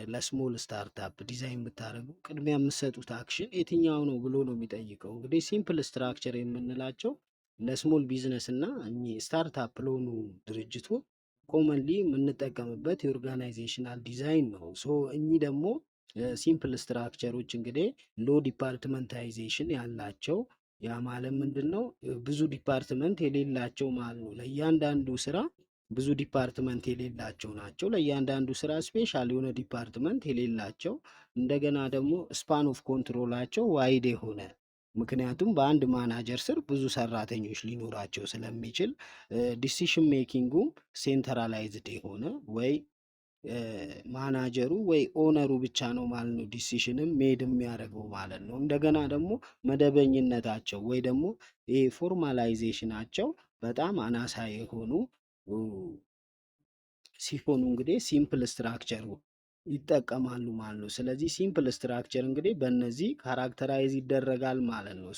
ለስሞል ስታርታፕ ዲዛይን ብታደርጉ ቅድሚያ የምትሰጡት አክሽን የትኛው ነው ብሎ ነው የሚጠይቀው። እንግዲህ ሲምፕል ስትራክቸር የምንላቸው ለስሞል ቢዝነስ እና ስታርታፕ ለሆኑ ድርጅቱ ኮመንሊ የምንጠቀምበት የኦርጋናይዜሽናል ዲዛይን ነው። እኚህ ደግሞ ሲምፕል ስትራክቸሮች እንግዲህ ሎ ዲፓርትመንታይዜሽን ያላቸው፣ ያ ማለት ምንድን ነው? ብዙ ዲፓርትመንት የሌላቸው ማለት ነው። ለእያንዳንዱ ስራ ብዙ ዲፓርትመንት የሌላቸው ናቸው። ለእያንዳንዱ ስራ ስፔሻል የሆነ ዲፓርትመንት የሌላቸው፣ እንደገና ደግሞ ስፓን ኦፍ ኮንትሮላቸው ዋይድ የሆነ ምክንያቱም በአንድ ማናጀር ስር ብዙ ሰራተኞች ሊኖራቸው ስለሚችል፣ ዲሲሽን ሜኪንጉም ሴንትራላይዝድ የሆነ ወይ ማናጀሩ ወይ ኦነሩ ብቻ ነው ማለት ነው ዲሲሽንም ሜድ የሚያደርገው ማለት ነው። እንደገና ደግሞ መደበኝነታቸው ወይ ደግሞ ይሄ ፎርማላይዜሽናቸው በጣም አናሳ የሆኑ ሲሆኑ እንግዲህ ሲምፕል ስትራክቸር ይጠቀማሉ ማለት ነው። ስለዚህ ሲምፕል ስትራክቸር እንግዲህ በእነዚህ ካራክተራይዝ ይደረጋል ማለት ነው።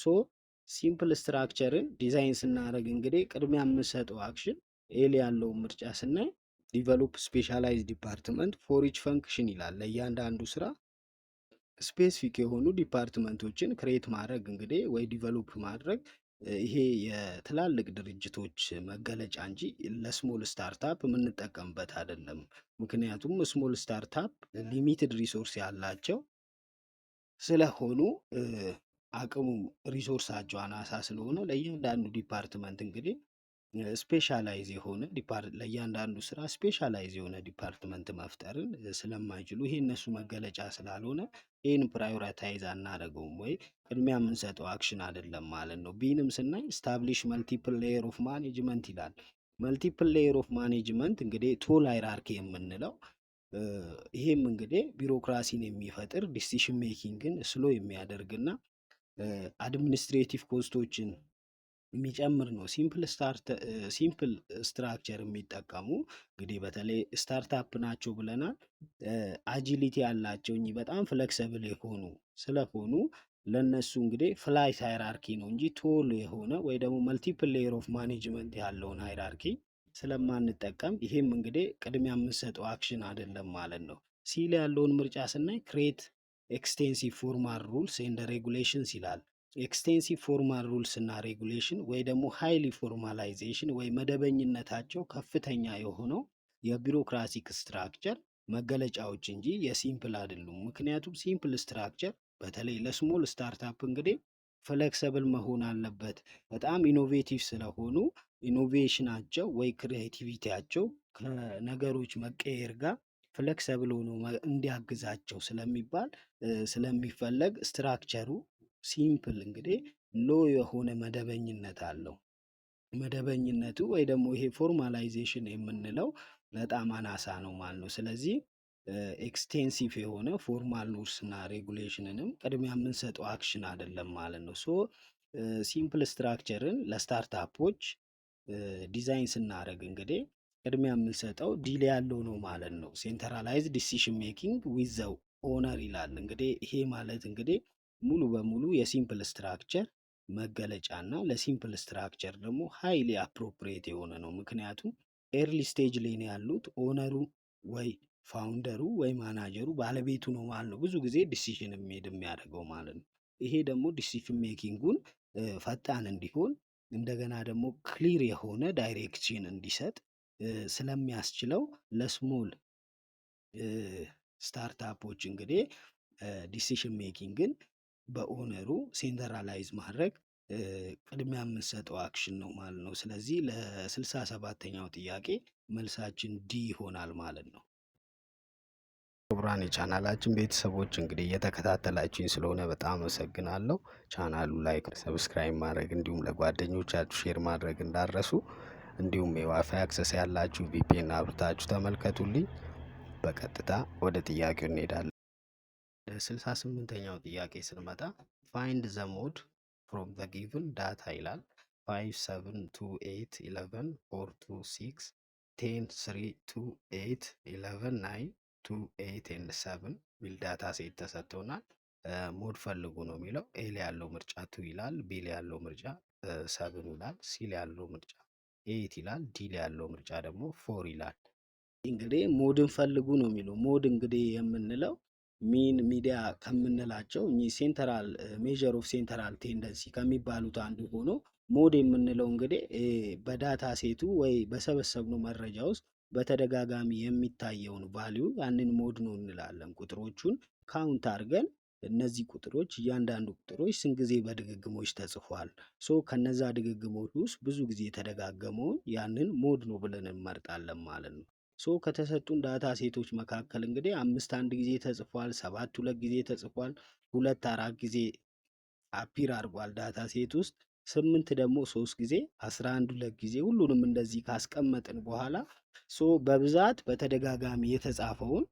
ሲምፕል ስትራክቸርን ዲዛይን ስናደርግ እንግዲህ ቅድሚያ የምንሰጠው አክሽን ኤል ያለውን ምርጫ ስናይ ዲቨሎፕ ስፔሻላይዝ ዲፓርትመንት ፎር ኢች ፈንክሽን ይላል። ለእያንዳንዱ ስራ ስፔሲፊክ የሆኑ ዲፓርትመንቶችን ክሬት ማድረግ እንግዲህ ወይ ዲቨሎፕ ማድረግ ይሄ የትላልቅ ድርጅቶች መገለጫ እንጂ ለስሞል ስታርታፕ የምንጠቀምበት አይደለም። ምክንያቱም ስሞል ስታርታፕ ሊሚትድ ሪሶርስ ያላቸው ስለሆኑ አቅሙ ሪሶርሳቸው አናሳ ስለሆነ ለእያንዳንዱ ዲፓርትመንት እንግዲህ ስፔሻላይዝ የሆነ ለእያንዳንዱ ስራ ስፔሻላይዝ የሆነ ዲፓርትመንት መፍጠርን ስለማይችሉ ይሄ እነሱ መገለጫ ስላልሆነ ይህን ፕራዮሪታይዝ አናደርገውም ወይ ቅድሚያ የምንሰጠው አክሽን አይደለም ማለት ነው። ቢንም ስናይ ስታብሊሽ መልቲፕል ሌየር ኦፍ ማኔጅመንት ይላል። መልቲፕል ሌየር ኦፍ ማኔጅመንት እንግዲህ ቶል ሃይራርኪ የምንለው ይሄም እንግዲህ ቢሮክራሲን የሚፈጥር ዲሲሽን ሜኪንግን ስሎ የሚያደርግና አድሚኒስትሬቲቭ ኮስቶችን የሚጨምር ነው። ሲምፕል ስትራክቸር የሚጠቀሙ እንግዲህ በተለይ ስታርታፕ ናቸው ብለናል። አጂሊቲ ያላቸው እኚህ በጣም ፍሌክሰብል የሆኑ ስለሆኑ ለነሱ እንግዲህ ፍላይት ሃይራርኪ ነው እንጂ ቶል የሆነ ወይ ደግሞ መልቲፕል ሌየር ኦፍ ማኔጅመንት ያለውን ሃይራርኪ ስለማንጠቀም ይሄም እንግዲህ ቅድሚያ የምንሰጠው አክሽን አይደለም ማለት ነው። ሲል ያለውን ምርጫ ስናይ ክሬት ኤክስቴንሲቭ ፎርማል ሩልስ ኤንድ ሬጉሌሽንስ ይላል። ኤክስቴንሲቭ ፎርማል ሩልስ እና ሬጉሌሽን ወይ ደግሞ ሃይሊ ፎርማላይዜሽን ወይ መደበኝነታቸው ከፍተኛ የሆነው የቢሮክራሲክ ስትራክቸር መገለጫዎች እንጂ የሲምፕል አይደሉም። ምክንያቱም ሲምፕል ስትራክቸር በተለይ ለስሞል ስታርታፕ እንግዲህ ፍሌክሰብል መሆን አለበት። በጣም ኢኖቬቲቭ ስለሆኑ ኢኖቬሽናቸው ወይ ክሪኤቲቪቲያቸው ከነገሮች መቀየር ጋር ፍሌክሰብል ሆኖ እንዲያግዛቸው ስለሚፈለግ ስትራክቸሩ ሲምፕል እንግዲህ ሎ የሆነ መደበኝነት አለው። መደበኝነቱ ወይ ደግሞ ይሄ ፎርማላይዜሽን የምንለው በጣም አናሳ ነው ማለት ነው። ስለዚህ ኤክስቴንሲቭ የሆነ ፎርማል ኖርስ እና ሬጉሌሽንንም ቅድሚያ የምንሰጠው አክሽን አይደለም ማለት ነው። ሶ ሲምፕል ስትራክቸርን ለስታርታፖች ዲዛይን ስናደርግ እንግዲህ ቅድሚያ የምንሰጠው ዲል ያለው ነው ማለት ነው። ሴንትራላይዝ ዲሲሽን ሜኪንግ ዊዝ ዘ ኦነር ይላል። እንግዲህ ይሄ ማለት እንግዲህ ሙሉ በሙሉ የሲምፕል ስትራክቸር መገለጫ እና ለሲምፕል ስትራክቸር ደግሞ ሃይሊ አፕሮፕሪየት የሆነ ነው። ምክንያቱም ኤርሊ ስቴጅ ላይ ነው ያሉት። ኦነሩ ወይ ፋውንደሩ ወይ ማናጀሩ ባለቤቱ ነው ማለት ነው ብዙ ጊዜ ዲሲሽን ሜድ የሚያደርገው ማለት ነው። ይሄ ደግሞ ዲሲሽን ሜኪንጉን ፈጣን እንዲሆን እንደገና ደግሞ ክሊር የሆነ ዳይሬክሽን እንዲሰጥ ስለሚያስችለው ለስሞል ስታርታፖች እንግዲህ ዲሲሽን ሜኪንግን በኦነሩ ሴንትራላይዝ ማድረግ ቅድሚያ የምንሰጠው አክሽን ነው ማለት ነው። ስለዚህ ለ67ኛው ጥያቄ መልሳችን ዲ ይሆናል ማለት ነው። ክቡራን የቻናላችን ቤተሰቦች እንግዲህ እየተከታተላችሁኝ ስለሆነ በጣም አመሰግናለሁ። ቻናሉ ላይክ፣ ሰብስክራይብ ማድረግ እንዲሁም ለጓደኞቻችሁ ሼር ማድረግ እንዳረሱ። እንዲሁም የዋይፋይ አክሰስ ያላችሁ ቪፒኤን አብርታችሁ ተመልከቱልኝ። በቀጥታ ወደ ጥያቄው እንሄዳለን። ለ68ኛው ጥያቄ ስንመጣ ፋይንድ ዘ ሞድ ፍሮም ዘ ጊቭን ዳታ ይላል። 5 7 2 8 11 4 2 6 10 3 2 8 11 9 2 8 ኤንድ 7 ሚል ዳታ ሴት ተሰጥቶናል። ሞድ ፈልጉ ነው የሚለው። ኤ ላይ ያለው ምርጫ 2 ይላል። ቢ ላይ ያለው ምርጫ 7 ይላል። ሲ ላይ ያለው ምርጫ 8 ይላል። ዲ ላይ ያለው ምርጫ ደግሞ 4 ይላል። እንግዲህ ሞድን ፈልጉ ነው የሚለው። ሞድ እንግዲህ የምንለው ሚን ሚዲያ ከምንላቸው እኚህ ሴንትራል ሜዥር ኦፍ ሴንትራል ቴንደንሲ ከሚባሉት አንዱ ሆኖ ሞድ የምንለው እንግዲህ በዳታ ሴቱ ወይ በሰበሰብነው መረጃ ውስጥ በተደጋጋሚ የሚታየውን ቫሊዩ ያንን ሞድ ነው እንላለን። ቁጥሮቹን ካውንት አድርገን እነዚህ ቁጥሮች እያንዳንዱ ቁጥሮች ስንት ጊዜ በድግግሞች ተጽፏል፣ ሶ ከነዛ ድግግሞች ውስጥ ብዙ ጊዜ የተደጋገመውን ያንን ሞድ ነው ብለን እንመርጣለን ማለት ነው። ሶ ከተሰጡን ዳታ ሴቶች መካከል እንግዲህ 5 1 ጊዜ ተጽፏል፣ 7 2 ጊዜ ተጽፏል፣ 2 4 ጊዜ አፒር አድርጓል ዳታ ሴት ውስጥ፣ 8 ደግሞ 3 ጊዜ፣ 11 2 ጊዜ። ሁሉንም እንደዚህ ካስቀመጥን በኋላ ሶ በብዛት በተደጋጋሚ የተጻፈውን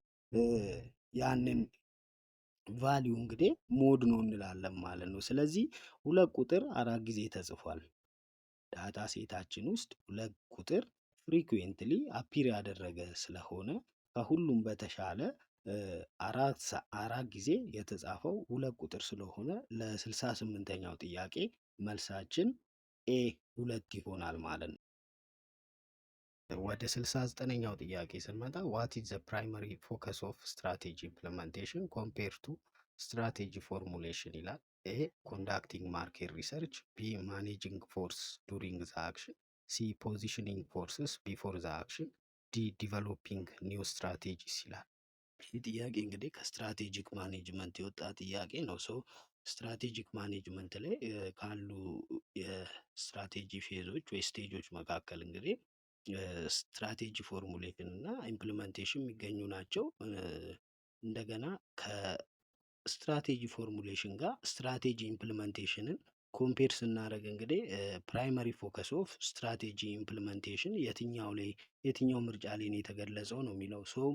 ያንን ቫሊዩ እንግዲህ ሞድ ነው እንላለን ማለት ነው። ስለዚህ 2 ቁጥር 4 ጊዜ ተጽፏል ዳታ ሴታችን ውስጥ። 2 ቁጥር ፍሪኩዌንትሊ አፒር ያደረገ ስለሆነ ከሁሉም በተሻለ አራት ጊዜ የተጻፈው 2 ቁጥር ስለሆነ ለ68ኛው ጥያቄ መልሳችን ኤ 2 ይሆናል ማለት ነው። ወደ 69ኛው ጥያቄ ስንመጣ ዋት ኢዝ ዘ ፕራይመሪ ፎከስ ኦፍ ስትራቴጂ ኢምፕሊሜንቴሽን ኮምፔር ቱ ስትራቴጂ ፎርሙሌሽን ይላል። ኤ ኮንዳክቲንግ ማርኬት ሪሰርች፣ ቢ ማኔጂንግ ፎርስ ዱሪንግ ዘ አክሽን፣ ሲ ፖዚሽኒንግ ፎርስስ ቢፎር ዘ አክሽን፣ ዲ ዲቨሎፒንግ ኒው ስትራቴጂስ ይላል። ይህ ጥያቄ እንግዲህ ከስትራቴጂክ ማኔጅመንት የወጣ ጥያቄ ነው። ሰው ስትራቴጂክ ማኔጅመንት ላይ ካሉ የስትራቴጂ ፌዞች ወይ ስቴጆች መካከል እንግዲህ ስትራቴጂ ፎርሙሌሽን እና ኢምፕሊመንቴሽን የሚገኙ ናቸው። እንደገና ከስትራቴጂ ፎርሙሌሽን ጋር ስትራቴጂ ኢምፕሊመንቴሽንን ኮምፔር ስናደርግ እንግዲህ ፕራይመሪ ፎከስ ኦፍ ስትራቴጂ ኢምፕሊመንቴሽን የትኛው ምርጫ ላይ ነው የተገለጸው ነው የሚለው። ሶ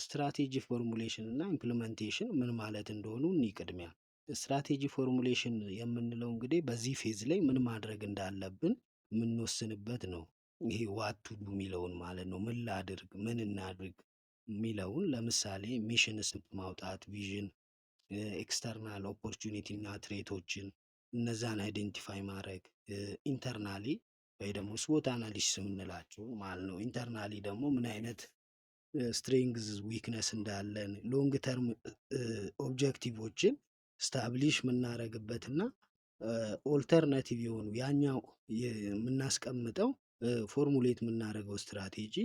ስትራቴጂ ፎርሙሌሽን እና ኢምፕሊመንቴሽን ምን ማለት እንደሆኑ እኒ ቅድሚያ ስትራቴጂ ፎርሙሌሽን የምንለው እንግዲህ በዚህ ፌዝ ላይ ምን ማድረግ እንዳለብን የምንወስንበት ነው። ይሄ ዋቱ የሚለውን ማለት ነው። ምን ላድርግ፣ ምን እናድርግ የሚለውን ለምሳሌ ሚሽንስ ማውጣት፣ ቪዥን፣ ኤክስተርናል ኦፖርቹኒቲ እና ትሬቶችን እነዛን አይዴንቲፋይ ማድረግ፣ ኢንተርናሊ ወይ ደግሞ ስዎት አናሊሲስ የምንላቸው ማለት ነው። ኢንተርናሊ ደግሞ ምን አይነት ስትሬንግዝ ዊክነስ እንዳለን ሎንግ ተርም ኦብጀክቲቮችን ስታብሊሽ የምናደርግበት እና ኦልተርናቲቭ የሆኑ ያኛው የምናስቀምጠው ፎርሙሌት የምናደርገው ስትራቴጂ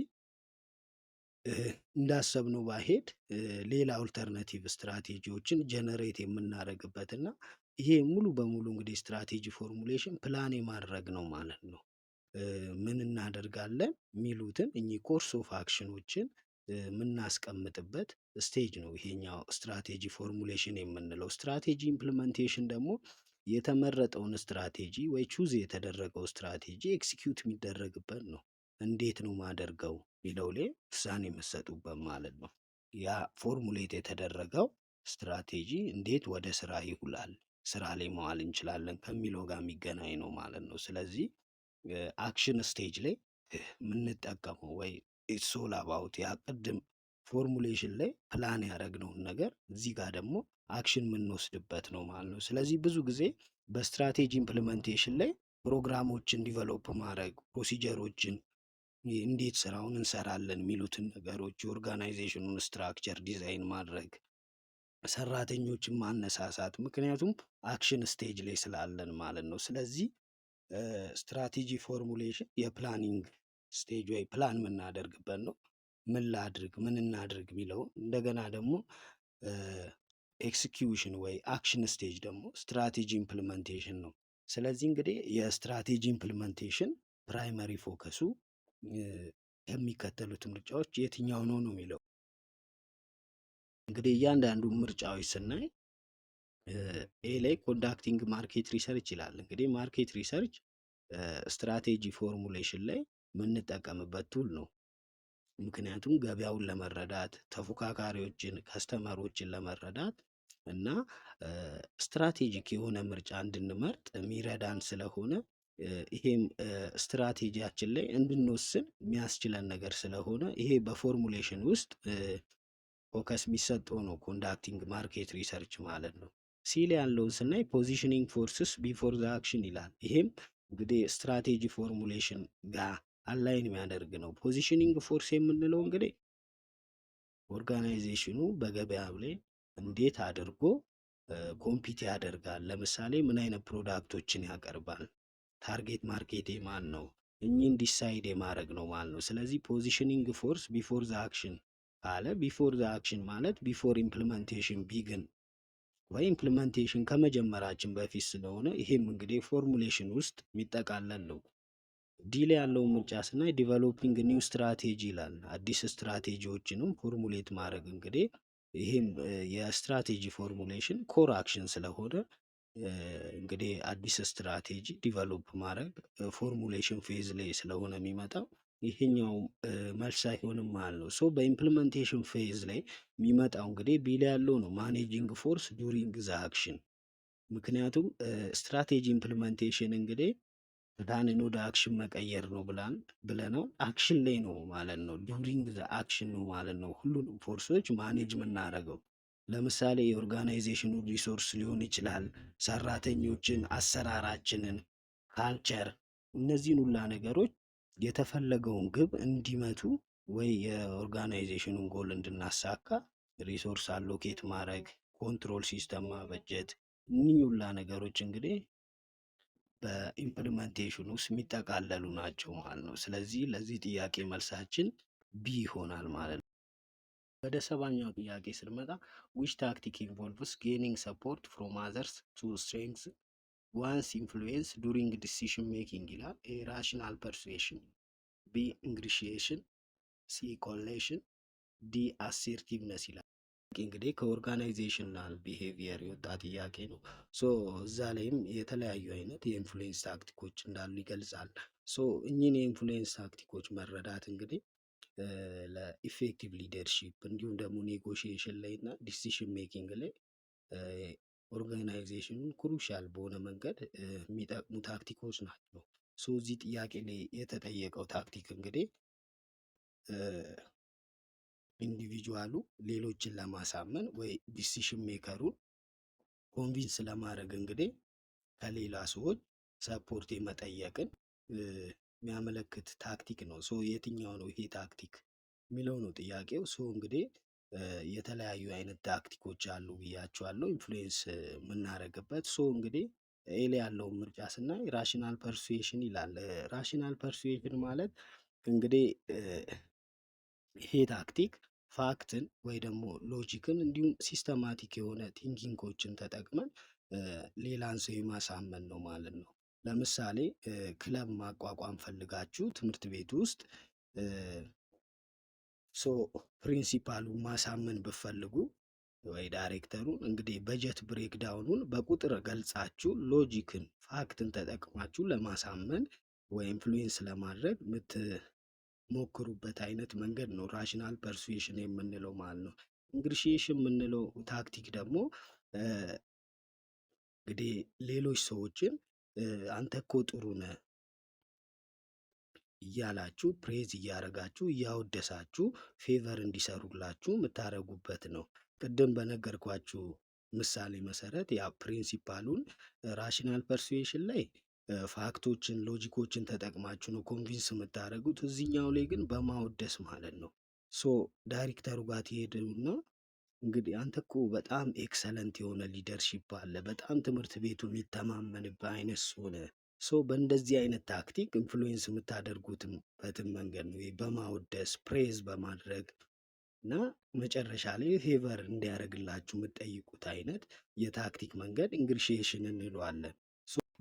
እንዳሰብነው ባሄድ ሌላ ኦልተርናቲቭ ስትራቴጂዎችን ጀነሬት የምናደርግበት እና ይሄ ሙሉ በሙሉ እንግዲህ ስትራቴጂ ፎርሙሌሽን ፕላን የማድረግ ነው ማለት ነው። ምን እናደርጋለን የሚሉትን እኚህ ኮርስ ኦፍ አክሽኖችን የምናስቀምጥበት ስቴጅ ነው ይሄኛው ስትራቴጂ ፎርሙሌሽን የምንለው። ስትራቴጂ ኢምፕሊመንቴሽን ደግሞ የተመረጠውን ስትራቴጂ ወይ ቹዝ የተደረገው ስትራቴጂ ኤክሲኪዩት የሚደረግበት ነው። እንዴት ነው ማደርገው የሚለው ላይ ውሳኔ የምትሰጡበት ማለት ነው። ያ ፎርሙሌት የተደረገው ስትራቴጂ እንዴት ወደ ስራ ይውላል፣ ስራ ላይ መዋል እንችላለን ከሚለው ጋር የሚገናኝ ነው ማለት ነው። ስለዚህ አክሽን ስቴጅ ላይ የምንጠቀመው ወይ ኢትስ ኦል አባውት ያ ቅድም ፎርሙሌሽን ላይ ፕላን ያደረግነውን ነገር እዚህ ጋር ደግሞ አክሽን የምንወስድበት ነው ማለት ነው። ስለዚህ ብዙ ጊዜ በስትራቴጂ ኢምፕሊመንቴሽን ላይ ፕሮግራሞችን ዲቨሎፕ ማድረግ፣ ፕሮሲጀሮችን እንዴት ስራውን እንሰራለን የሚሉትን ነገሮች፣ የኦርጋናይዜሽኑን ስትራክቸር ዲዛይን ማድረግ፣ ሰራተኞችን ማነሳሳት፣ ምክንያቱም አክሽን ስቴጅ ላይ ስላለን ማለት ነው። ስለዚህ ስትራቴጂ ፎርሙሌሽን የፕላኒንግ ስቴጅ ወይ ፕላን የምናደርግበት ነው። ምን ላድርግ ምን እናድርግ የሚለው እንደገና ደግሞ ኤክስኪዩሽን ወይ አክሽን ስቴጅ ደግሞ ስትራቴጂ ኢምፕሊመንቴሽን ነው። ስለዚህ እንግዲህ የስትራቴጂ ኢምፕሊመንቴሽን ፕራይመሪ ፎከሱ የሚከተሉት ምርጫዎች የትኛው ነው ነው የሚለው እንግዲህ እያንዳንዱ ምርጫዎች ስናይ ኤ ላይ ኮንዳክቲንግ ማርኬት ሪሰርች ይላል። እንግዲህ ማርኬት ሪሰርች ስትራቴጂ ፎርሙሌሽን ላይ የምንጠቀምበት ቱል ነው። ምክንያቱም ገበያውን ለመረዳት ተፎካካሪዎችን፣ ከስተመሮችን ለመረዳት እና ስትራቴጂክ የሆነ ምርጫ እንድንመርጥ የሚረዳን ስለሆነ ይሄም ስትራቴጂያችን ላይ እንድንወስን የሚያስችለን ነገር ስለሆነ ይሄ በፎርሙሌሽን ውስጥ ፎከስ የሚሰጠው ነው ኮንዳክቲንግ ማርኬት ሪሰርች ማለት ነው። ሲል ያለውን ስናይ ፖዚሽኒንግ ፎርስስ ቢፎር ዘ አክሽን ይላል። ይሄም እንግዲህ ስትራቴጂ ፎርሙሌሽን ጋር አላይን የሚያደርግ ነው። ፖዚሽኒንግ ፎርስ የምንለው እንግዲህ ኦርጋናይዜሽኑ በገበያ ላይ እንዴት አድርጎ ኮምፒት ያደርጋል፣ ለምሳሌ ምን አይነት ፕሮዳክቶችን ያቀርባል፣ ታርጌት ማርኬቴ ማን ነው፣ እኚህን ዲሳይድ የማድረግ ነው ማለት ነው። ስለዚህ ፖዚሽኒንግ ፎርስ ቢፎር ዘ አክሽን አለ። ቢፎር ዘ አክሽን ማለት ቢፎር ኢምፕሊመንቴሽን ቢግን ወይ ኢምፕሊመንቴሽን ከመጀመራችን በፊት ስለሆነ ይሄም እንግዲህ ፎርሙሌሽን ውስጥ የሚጠቃለል ነው። ዲል ያለውን ምርጫ ስናይ ዲቨሎፒንግ ኒው ስትራቴጂ ይላል። አዲስ ስትራቴጂዎችንም ፎርሙሌት ማድረግ እንግዲህ ይሄም የስትራቴጂ ፎርሙሌሽን ኮር አክሽን ስለሆነ እንግዲህ አዲስ ስትራቴጂ ዲቨሎፕ ማድረግ ፎርሙሌሽን ፌዝ ላይ ስለሆነ የሚመጣው ይሄኛው መልስ አይሆንም ማለት ነው። ሶ በኢምፕሊመንቴሽን ፌዝ ላይ የሚመጣው እንግዲህ ቢል ያለው ነው ማኔጂንግ ፎርስ ዱሪንግ ዘ አክሽን። ምክንያቱም ስትራቴጂ ኢምፕሊመንቴሽን እንግዲህ ፕላንን ወደ አክሽን መቀየር ነው ብለናል። አክሽን ላይ ነው ማለት ነው። ዱሪንግ ዘ አክሽን ነው ማለት ነው። ሁሉንም ፎርሶች ማኔጅ የምናደርገው ለምሳሌ የኦርጋናይዜሽኑ ሪሶርስ ሊሆን ይችላል፣ ሰራተኞችን፣ አሰራራችንን፣ ካልቸር፣ እነዚህን ሁላ ነገሮች የተፈለገውን ግብ እንዲመቱ ወይ የኦርጋናይዜሽኑን ጎል እንድናሳካ ሪሶርስ አሎኬት ማድረግ፣ ኮንትሮል ሲስተም ማበጀት፣ እኒህ ሁላ ነገሮች እንግዲህ በኢምፕሊመንቴሽን ውስጥ የሚጠቃለሉ ናቸው ማለት ነው። ስለዚህ ለዚህ ጥያቄ መልሳችን ቢ ይሆናል ማለት ነው። ወደ ሰባኛው ጥያቄ ስንመጣ ዊች ታክቲክ ኢንቮልቭስ ጌኒንግ ሰፖርት ፍሮም አዘርስ ቱ ስትሬንግዝ ዋንስ ኢንፍሉዌንስ ዱሪንግ ዲሲሽን ሜኪንግ ይላል። ኤ ራሽናል ፐርሱዌሽን፣ ቢ ኢንግሪሺዬሽን፣ ሲ ኮሌሽን፣ ዲ አሴርቲቭነስ ይላል። እንግዲህ ከኦርጋናይዜሽናል ቢሄቪየር የወጣ ጥያቄ ነው። ሶ እዛ ላይም የተለያዩ አይነት የኢንፍሉዌንስ ታክቲኮች እንዳሉ ይገልጻል። ሶ እኚህን የኢንፍሉዌንስ ታክቲኮች መረዳት እንግዲህ ለኢፌክቲቭ ሊደርሺፕ እንዲሁም ደግሞ ኔጎሽዬሽን ላይ እና ዲሲሽን ሜኪንግ ላይ ኦርጋናይዜሽኑን ክሩሻል በሆነ መንገድ የሚጠቅሙ ታክቲኮች ናቸው። ሶ እዚህ ጥያቄ ላይ የተጠየቀው ታክቲክ እንግዲህ ኢንዲቪጁዋሉ ሌሎችን ለማሳመን ወይ ዲሲሽን ሜከሩን ኮንቪንስ ለማድረግ እንግዲህ ከሌላ ሰዎች ሰፖርት የመጠየቅን የሚያመለክት ታክቲክ ነው። ሶ የትኛው ነው ይሄ ታክቲክ የሚለው ነው ጥያቄው። ሶ እንግዲህ የተለያዩ አይነት ታክቲኮች አሉ ብያቸዋለሁ ኢንፍሉዌንስ የምናደርግበት። ሶ እንግዲህ ኤል ያለውን ምርጫ ስናይ ራሽናል ፐርሱዌሽን ይላል። ራሽናል ፐርሱዌሽን ማለት እንግዲህ ይሄ ታክቲክ ፋክትን ወይ ደግሞ ሎጂክን እንዲሁም ሲስተማቲክ የሆነ ቲንኪንጎችን ተጠቅመን ሌላን ሰው የማሳመን ነው ማለት ነው። ለምሳሌ ክለብ ማቋቋም ፈልጋችሁ ትምህርት ቤት ውስጥ ፕሪንሲፓሉ ማሳመን ብፈልጉ ወይ ዳይሬክተሩን እንግዲህ በጀት ብሬክዳውኑን በቁጥር ገልጻችሁ ሎጂክን ፋክትን ተጠቅማችሁ ለማሳመን ወይ ኢንፍሉዌንስ ለማድረግ የምትሞክሩበት አይነት መንገድ ነው ራሽናል ፐርሱዌሽን የምንለው ማለት ነው። ኢንግሪሺዬሽን የምንለው ታክቲክ ደግሞ እንግዲህ ሌሎች ሰዎችን አንተ እኮ ጥሩ ነህ እያላችሁ ፕሬዝ እያደረጋችሁ እያወደሳችሁ ፌቨር እንዲሰሩላችሁ የምታደርጉበት ነው። ቅድም በነገርኳችሁ ምሳሌ መሰረት ያ ፕሪንሲፓሉን ራሽናል ፐርሱዌሽን ላይ ፋክቶችን ሎጂኮችን ተጠቅማችሁ ነው ኮንቪንስ የምታደርጉት። እዚህኛው ላይ ግን በማወደስ ማለት ነው። ሶ ዳይሬክተሩ ጋር ትሄዱና እንግዲህ አንተ እኮ በጣም ኤክሰለንት የሆነ ሊደርሺፕ አለ፣ በጣም ትምህርት ቤቱ የሚተማመንበት አይነት ሆነ ሶ በእንደዚህ አይነት ታክቲክ ኢንፍሉዌንስ የምታደርጉትበትን መንገድ ነው በማወደስ ፕሬዝ በማድረግ እና መጨረሻ ላይ ፌቨር እንዲያደርግላችሁ የምትጠይቁት አይነት የታክቲክ መንገድ ኢንግሪሺዬሽን እንለዋለን።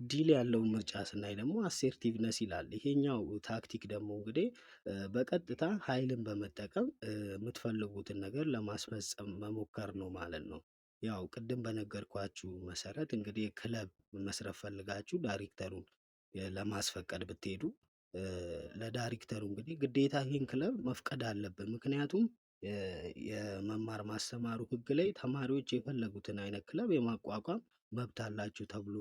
ዲል ያለውን ምርጫ ስናይ ደግሞ አሴርቲቭነስ ይላል። ይሄኛው ታክቲክ ደግሞ እንግዲህ በቀጥታ ኃይልን በመጠቀም የምትፈልጉትን ነገር ለማስፈጸም መሞከር ነው ማለት ነው። ያው ቅድም በነገርኳችሁ መሰረት እንግዲህ ክለብ መስረት ፈልጋችሁ ዳይሬክተሩን ለማስፈቀድ ብትሄዱ ለዳይሬክተሩ እንግዲህ ግዴታ ይህን ክለብ መፍቀድ አለብን። ምክንያቱም የመማር ማስተማሩ ሕግ ላይ ተማሪዎች የፈለጉትን አይነት ክለብ የማቋቋም መብት አላችሁ ተብሎ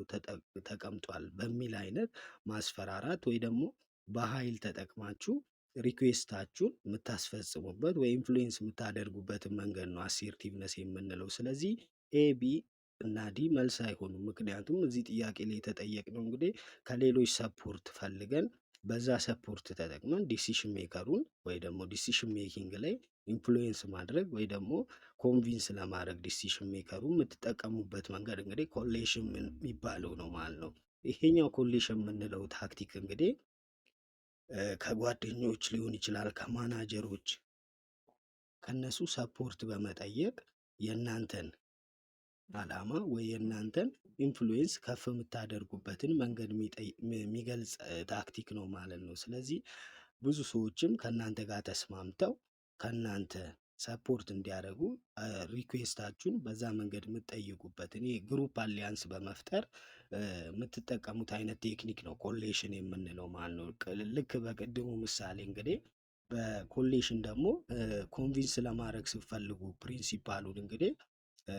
ተቀምጧል በሚል አይነት ማስፈራራት ወይ ደግሞ በኃይል ተጠቅማችሁ ሪኩዌስታችሁን የምታስፈጽሙበት ወይ ኢንፍሉዌንስ የምታደርጉበትን መንገድ ነው አሴርቲቭነስ የምንለው። ስለዚህ ኤ ቢ እና ዲ መልስ አይሆኑም። ምክንያቱም እዚህ ጥያቄ ላይ የተጠየቅነው እንግዲህ ከሌሎች ሰፖርት ፈልገን በዛ ሰፖርት ተጠቅመን ዲሲሽን ሜከሩን ወይ ደግሞ ዲሲሽን ሜኪንግ ላይ ኢንፍሉዌንስ ማድረግ ወይ ደግሞ ኮንቪንስ ለማድረግ ዲሲሽን ሜከሩ የምትጠቀሙበት መንገድ እንግዲህ ኮሌሽን የሚባለው ነው ማለት ነው። ይሄኛው ኮሌሽን የምንለው ታክቲክ እንግዲህ ከጓደኞች ሊሆን ይችላል፣ ከማናጀሮች ከነሱ ሰፖርት በመጠየቅ የእናንተን አላማ ወይ የእናንተን ኢንፍሉዌንስ ከፍ የምታደርጉበትን መንገድ የሚገልጽ ታክቲክ ነው ማለት ነው። ስለዚህ ብዙ ሰዎችም ከእናንተ ጋር ተስማምተው ከእናንተ ሰፖርት እንዲያደርጉ ሪኩዌስታችሁን በዛ መንገድ የምትጠይቁበትን ይህ ግሩፕ አሊያንስ በመፍጠር የምትጠቀሙት አይነት ቴክኒክ ነው ኮሌሽን የምንለው ማለት ነው። ልክ በቅድሙ ምሳሌ እንግዲህ በኮሌሽን ደግሞ ኮንቪንስ ለማድረግ ስትፈልጉ ፕሪንሲፓሉን እንግዲህ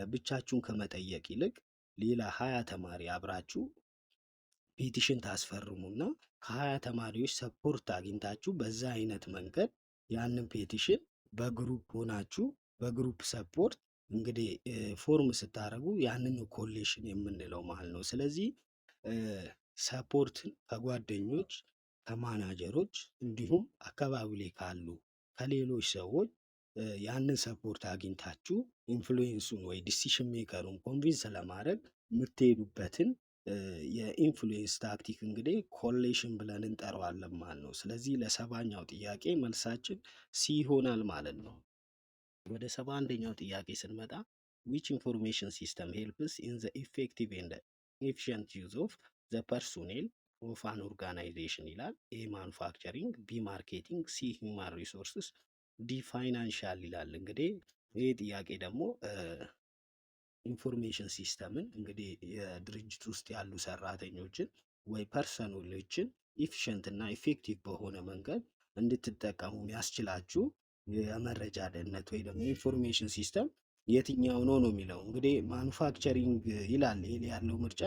ብቻችሁን ከመጠየቅ ይልቅ ሌላ 20 ተማሪ አብራችሁ ፔቲሽን ታስፈርሙና ከ20 ተማሪዎች ሰፖርት አግኝታችሁ በዛ አይነት መንገድ ያንን ፔቲሽን በግሩፕ ሆናችሁ በግሩፕ ሰፖርት እንግዲህ ፎርም ስታደርጉ ያንን ኮሌሽን የምንለው ማለት ነው። ስለዚህ ሰፖርትን ከጓደኞች ከማናጀሮች እንዲሁም አካባቢ ላይ ካሉ ከሌሎች ሰዎች ያንን ሰፖርት አግኝታችሁ ኢንፍሉዌንሱን ወይ ዲሲሽን ሜከሩን ኮንቪንስ ለማድረግ የምትሄዱበትን የኢንፍሉዌንስ ታክቲክ እንግዲህ ኮሌሽን ብለን እንጠራዋለን ማለት ነው። ስለዚህ ለሰባኛው ጥያቄ መልሳችን ሲ ይሆናል ማለት ነው። ወደ 71ኛው ጥያቄ ስንመጣ ዊች ኢንፎርሜሽን ሲስተም ሄልፕስ ኢን ዘ ኢፌክቲቭ ኤንድ ኤፊሽንት ዩዝ ኦፍ ዘ ፐርሶኔል ኦፍ አን ኦርጋናይዜሽን ይላል። ኤ ማኑፋክቸሪንግ፣ ቢ ማርኬቲንግ፣ ሲ ሂውማን ሪሶርስስ፣ ዲ ፋይናንሻል ይላል። እንግዲህ ይህ ጥያቄ ደግሞ ኢንፎርሜሽን ሲስተምን እንግዲህ የድርጅት ውስጥ ያሉ ሰራተኞችን ወይ ፐርሰኖችን ኢፊሽንት እና ኢፌክቲቭ በሆነ መንገድ እንድትጠቀሙ የሚያስችላችሁ የመረጃ ደህንነት ወይ ደግሞ ኢንፎርሜሽን ሲስተም የትኛው ነው ነው የሚለው እንግዲህ ማኑፋክቸሪንግ ይላል። ይሄ ያለው ምርጫ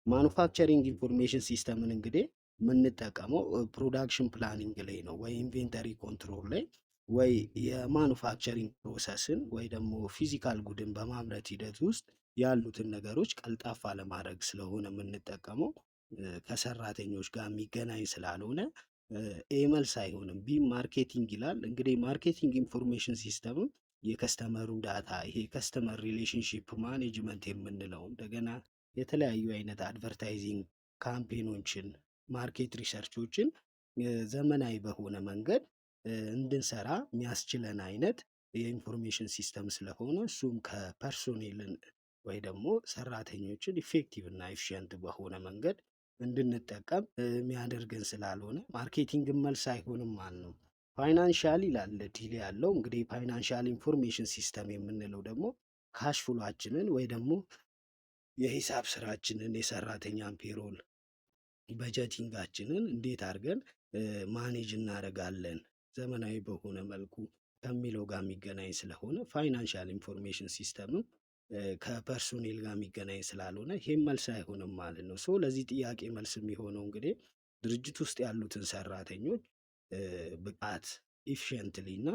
ማኑፋክቸሪንግ ኢንፎርሜሽን ሲስተምን እንግዲህ የምንጠቀመው ፕሮዳክሽን ፕላኒንግ ላይ ነው ወይ ኢንቬንተሪ ኮንትሮል ላይ ወይ የማኑፋክቸሪንግ ፕሮሰስን ወይ ደግሞ ፊዚካል ጉድን በማምረት ሂደት ውስጥ ያሉትን ነገሮች ቀልጣፋ ለማድረግ ስለሆነ የምንጠቀመው ከሰራተኞች ጋር የሚገናኝ ስላልሆነ ኤ መልስ አይሆንም። ቢ ማርኬቲንግ ይላል። እንግዲህ ማርኬቲንግ ኢንፎርሜሽን ሲስተም የከስተመሩን ዳታ ይሄ ከስተመር ሪሌሽንሺፕ ማኔጅመንት የምንለው እንደገና የተለያዩ አይነት አድቨርታይዚንግ ካምፔኖችን ማርኬት ሪሰርቾችን ዘመናዊ በሆነ መንገድ እንድንሰራ የሚያስችለን አይነት የኢንፎርሜሽን ሲስተም ስለሆነ እሱም ከፐርሶኔልን ወይ ደግሞ ሰራተኞችን ኢፌክቲቭ እና ኤፊሽንት በሆነ መንገድ እንድንጠቀም የሚያደርገን ስላልሆነ ማርኬቲንግን መልስ አይሆንም ማለት ነው። ፋይናንሻል ይላል ዲል ያለው እንግዲህ ፋይናንሻል ኢንፎርሜሽን ሲስተም የምንለው ደግሞ ካሽ ፍሏችንን ወይ ደግሞ የሂሳብ ስራችንን የሰራተኛን ፔሮል በጀቲንጋችንን እንዴት አድርገን ማኔጅ እናደርጋለን ዘመናዊ በሆነ መልኩ ከሚለው ጋር የሚገናኝ ስለሆነ ፋይናንሻል ኢንፎርሜሽን ሲስተምም ከፐርሶኔል ጋር የሚገናኝ ስላልሆነ ይሄም መልስ አይሆንም ማለት ነው። ሶ ለዚህ ጥያቄ መልስ የሚሆነው እንግዲህ ድርጅት ውስጥ ያሉትን ሰራተኞች ብቃት ኢፊሽንትሊ እና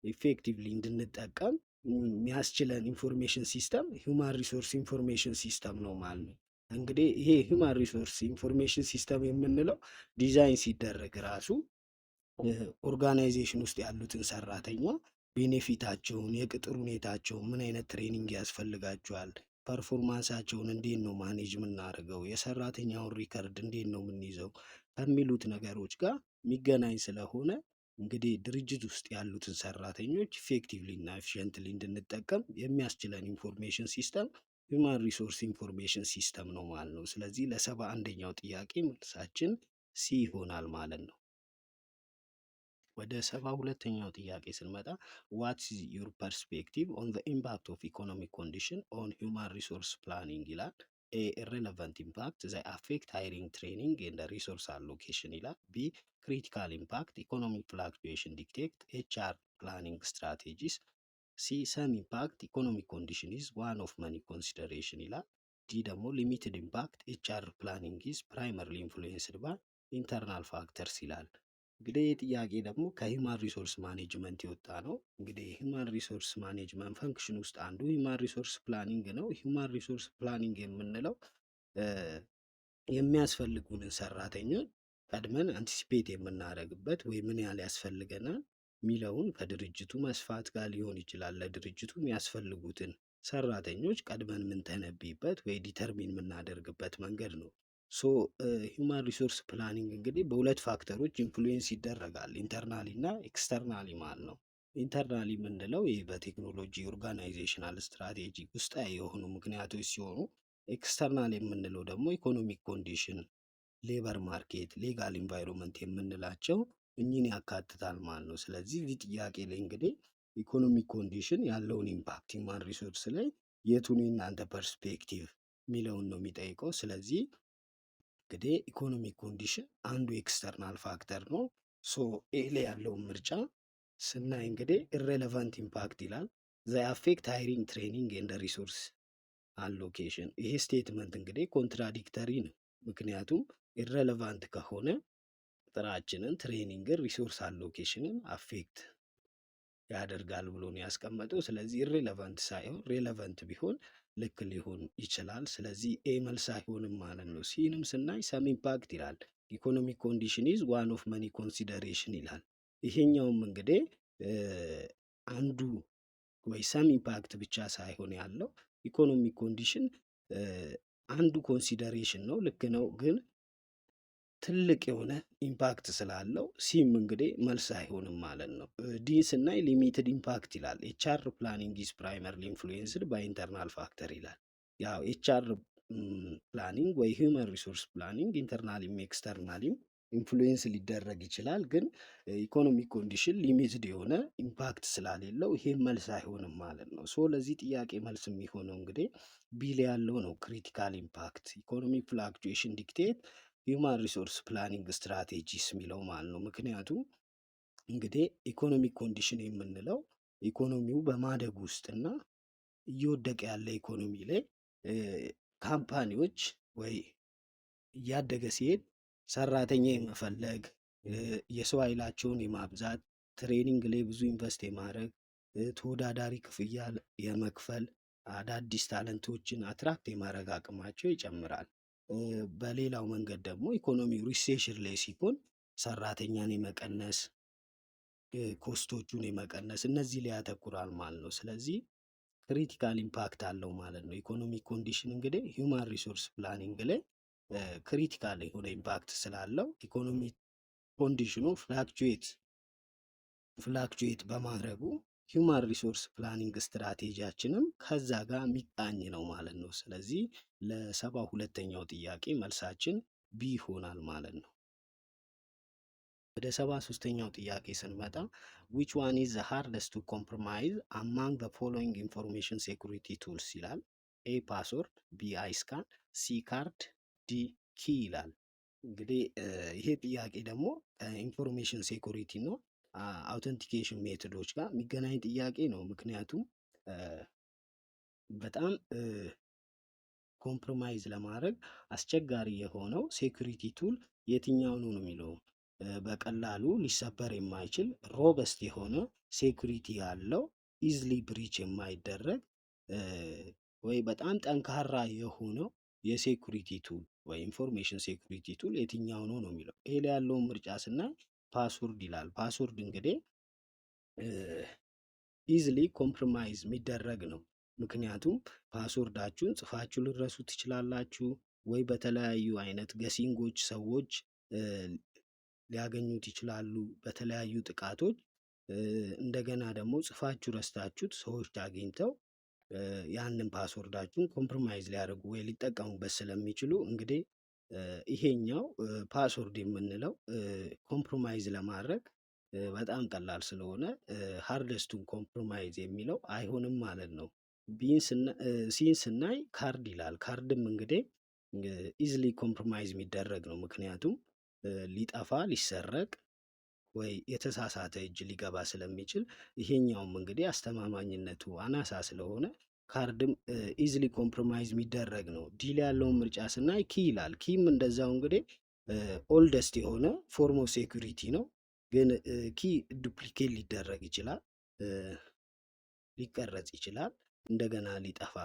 ኢፌክቲቭሊ እንድንጠቀም የሚያስችለን ኢንፎርሜሽን ሲስተም ሂውማን ሪሶርስ ኢንፎርሜሽን ሲስተም ነው ማለት ነው። እንግዲህ ይሄ ሂውማን ሪሶርስ ኢንፎርሜሽን ሲስተም የምንለው ዲዛይን ሲደረግ ራሱ ኦርጋናይዜሽን ውስጥ ያሉትን ሰራተኛ ቤኔፊታቸውን፣ የቅጥር ሁኔታቸውን፣ ምን አይነት ትሬኒንግ ያስፈልጋቸዋል፣ ፐርፎርማንሳቸውን እንዴት ነው ማኔጅ የምናደርገው፣ የሰራተኛውን ሪከርድ እንዴት ነው የምንይዘው ከሚሉት ነገሮች ጋር የሚገናኝ ስለሆነ እንግዲህ ድርጅት ውስጥ ያሉትን ሰራተኞች ኢፌክቲቭሊ እና ኤፊሽንትሊ እንድንጠቀም የሚያስችለን ኢንፎርሜሽን ሲስተም ሂውማን ሪሶርስ ኢንፎርሜሽን ሲስተም ነው ማለት ነው። ስለዚህ ለ71ኛው ጥያቄ መልሳችን ሲ ይሆናል ማለት ነው። ወደ 72ኛው ጥያቄ ስንመጣ ዋትስ ዩር ፐርስፔክቲቭ ኦን ዘ ኢምፓክት ኦፍ ኢኮኖሚክ ኮንዲሽን ኦን ሂውማን ሪሶርስ ፕላኒንግ ይላል። ኤ ኢሬለቨንት ኢምፓክት ዘይ አፌክት ሃይሪንግ ትሬኒንግ ኤንድ ሪሶርስ አሎኬሽን ይላል። ቢ ክሪቲካል ኢምፓክት ኢኮኖሚክ ፍላክቹዌሽን ዲክቴት ኤችአር ፕላኒንግ ስትራቴጂስ። ሲ ሰም ኢምፓክት ኢኮኖሚክ ኮንዲሽን ኢዝ ዋን ኦፍ መኒ ኮንሲደሬሽን ይላል። ዲ ደግሞ ሊሚትድ ኢምፓክት ኤችአር ፕላኒንግ ኢዝ ፕራይመርሊ ኢንፍሉዌንስድ ባይ ኢንተርናል ፋክተርስ ይላል። እንግዲህ ይህ ጥያቄ ደግሞ ከሂውማን ሪሶርስ ማኔጅመንት የወጣ ነው። እንግዲህ ሂውማን ሪሶርስ ማኔጅመንት ፈንክሽን ውስጥ አንዱ ሂውማን ሪሶርስ ፕላኒንግ ነው። ሂውማን ሪሶርስ ፕላኒንግ የምንለው የሚያስፈልጉንን ሰራተኞች ቀድመን አንቲሲፔት የምናደርግበት ወይ ምን ያህል ያስፈልገናል የሚለውን ከድርጅቱ መስፋት ጋር ሊሆን ይችላል። ለድርጅቱ የሚያስፈልጉትን ሰራተኞች ቀድመን የምንተነብይበት ወይ ዲተርሚን የምናደርግበት መንገድ ነው። ሶ ሂውማን ሪሶርስ ፕላኒንግ እንግዲህ በሁለት ፋክተሮች ኢንፍሉዌንስ ይደረጋል፣ ኢንተርናሊ እና ኤክስተርናሊ ማለት ነው። ኢንተርናሊ የምንለው ይህ በቴክኖሎጂ ኦርጋናይዜሽናል ስትራቴጂ ውስጣዊ የሆኑ ምክንያቶች ሲሆኑ፣ ኤክስተርናል የምንለው ደግሞ ኢኮኖሚክ ኮንዲሽን፣ ሌበር ማርኬት፣ ሌጋል ኢንቫይሮንመንት የምንላቸው እኚህን ያካትታል ማለት ነው። ስለዚህ እዚህ ጥያቄ ላይ እንግዲህ ኢኮኖሚክ ኮንዲሽን ያለውን ኢምፓክት ሂውማን ሪሶርስ ላይ የቱን እናንተ ፐርስፔክቲቭ የሚለውን ነው የሚጠይቀው። ስለዚህ እንግዲህ ኢኮኖሚክ ኮንዲሽን አንዱ ኤክስተርናል ፋክተር ነው። ሶ ኤ ላይ ያለውን ምርጫ ስናይ እንግዲህ ኢሬሌቫንት ኢምፓክት ይላል። ዘይ አፌክት ሃይሪንግ ትሬኒንግ ኤንድ ሪሶርስ አሎኬሽን። ይሄ ስቴትመንት እንግዲህ ኮንትራዲክተሪ ነው። ምክንያቱም ኢሬሌቫንት ከሆነ ጥራችንን፣ ትሬኒንግን፣ ሪሶርስ አሎኬሽንን አፌክት ያደርጋል ብሎ ነው ያስቀመጠው። ስለዚህ ኢሬሌቫንት ሳይሆን ሬሌቫንት ቢሆን ልክ ሊሆን ይችላል። ስለዚህ ኤ መልስ አይሆንም ማለት ነው። ሲንም ስናይ ሰም ኢምፓክት ይላል። ኢኮኖሚክ ኮንዲሽን ኢዝ ዋን ኦፍ መኒ ኮንሲደሬሽን ይላል። ይሄኛውም እንግዲህ አንዱ ወይ ሰም ኢምፓክት ብቻ ሳይሆን ያለው ኢኮኖሚክ ኮንዲሽን አንዱ ኮንሲደሬሽን ነው። ልክ ነው፣ ግን ትልቅ የሆነ ኢምፓክት ስላለው ሲም እንግዲህ መልስ አይሆንም ማለት ነው። ዲ ስናይ ሊሚትድ ኢምፓክት ይላል። ኤችአር ፕላኒንግ ኢዝ ፕራይመርሊ ኢንፍሉዌንስድ ባይ ኢንተርናል ፋክተር ይላል። ያው ኤችአር ፕላኒንግ ወይ ሂውመን ሪሶርስ ፕላኒንግ ኢንተርናሊም ኤክስተርናሊም ኢንፍሉዌንስ ሊደረግ ይችላል፣ ግን ኢኮኖሚክ ኮንዲሽን ሊሚትድ የሆነ ኢምፓክት ስላሌለው ይሄ መልስ አይሆንም ማለት ነው። ሶ ለዚህ ጥያቄ መልስ የሚሆነው እንግዲህ ቢል ያለው ነው። ክሪቲካል ኢምፓክት ኢኮኖሚክ ፍላክቹዌሽን ዲክቴት ሂውማን ሪሶርስ ፕላኒንግ ስትራቴጂስ የሚለው ማለት ነው። ምክንያቱም እንግዲህ ኢኮኖሚክ ኮንዲሽን የምንለው ኢኮኖሚው በማደግ ውስጥና እየወደቀ ያለ ኢኮኖሚ ላይ ካምፓኒዎች ወይ እያደገ ሲሄድ ሰራተኛ የመፈለግ የሰው ኃይላቸውን የማብዛት ትሬኒንግ ላይ ብዙ ኢንቨስት የማድረግ ተወዳዳሪ ክፍያ የመክፈል አዳዲስ ታለንቶችን አትራክት የማድረግ አቅማቸው ይጨምራል። በሌላው መንገድ ደግሞ ኢኮኖሚው ሪሴሽን ላይ ሲሆን ሰራተኛን የመቀነስ ኮስቶቹን የመቀነስ እነዚህ ላይ ያተኩራል ማለት ነው። ስለዚህ ክሪቲካል ኢምፓክት አለው ማለት ነው። ኢኮኖሚክ ኮንዲሽን እንግዲህ ሂውማን ሪሶርስ ፕላኒንግ ላይ ክሪቲካል የሆነ ኢምፓክት ስላለው ኢኮኖሚክ ኮንዲሽኑ ፍላክቹዌት በማድረጉ ሂውማን ሪሶርስ ፕላኒንግ ስትራቴጂያችንም ከዛ ጋር የሚቃኝ ነው ማለት ነው። ስለዚህ ለ72ኛው ጥያቄ መልሳችን ቢ ይሆናል ማለት ነው። ወደ 73ኛው ጥያቄ ስንመጣ which one is the hardest to compromise among the following information security tools ይላል። ኤ ፓስወርድ፣ ቢ አይስካን፣ ሲ ካርድ፣ ዲ ኪ ይላል። እንግዲህ ይሄ ጥያቄ ደግሞ ኢንፎርሜሽን ሴኩሪቲ እና አውተንቲኬሽን ሜቶዶች ጋር የሚገናኝ ጥያቄ ነው። ምክንያቱም በጣም ኮምፕሮማይዝ ለማድረግ አስቸጋሪ የሆነው ሴኩሪቲ ቱል የትኛው ነው የሚለው በቀላሉ ሊሰበር የማይችል ሮበስት የሆነ ሴኩሪቲ ያለው ኢዝሊ ብሪች የማይደረግ ወይ በጣም ጠንካራ የሆነው የሴኩሪቲ ቱል ወይ ኢንፎርሜሽን ሴኩሪቲ ቱል የትኛው ነው ነው የሚለው። ይሄ ላይ ያለውን ምርጫ ስናይ ፓስወርድ ይላል። ፓስወርድ እንግዲህ ኢዝሊ ኮምፕሮማይዝ የሚደረግ ነው። ምክንያቱም ፓስወርዳችሁን ጽፋችሁ ልረሱ ትችላላችሁ፣ ወይ በተለያዩ አይነት ገሲንጎች ሰዎች ሊያገኙት ይችላሉ በተለያዩ ጥቃቶች። እንደገና ደግሞ ጽፋችሁ ረስታችሁት ሰዎች አግኝተው ያንን ፓስወርዳችሁን ኮምፕሮማይዝ ሊያደርጉ ወይ ሊጠቀሙበት ስለሚችሉ እንግዲህ ይሄኛው ፓስወርድ የምንለው ኮምፕሮማይዝ ለማድረግ በጣም ቀላል ስለሆነ ሃርደስቱን ኮምፕሮማይዝ የሚለው አይሆንም ማለት ነው። ሲን ስናይ ካርድ ይላል። ካርድም እንግዲህ ኢዝሊ ኮምፕሮማይዝ የሚደረግ ነው። ምክንያቱም ሊጠፋ ሊሰረቅ ወይ የተሳሳተ እጅ ሊገባ ስለሚችል፣ ይሄኛውም እንግዲህ አስተማማኝነቱ አናሳ ስለሆነ ካርድም ኢዝሊ ኮምፕሮማይዝ የሚደረግ ነው። ዲል ያለውን ምርጫ ስናይ ኪ ይላል። ኪም እንደዛው እንግዲህ ኦልደስት የሆነ ፎርም ኦፍ ሴኩሪቲ ነው። ግን ኪ ዱፕሊኬት ሊደረግ ይችላል፣ ሊቀረጽ ይችላል፣ እንደገና ሊጠፋ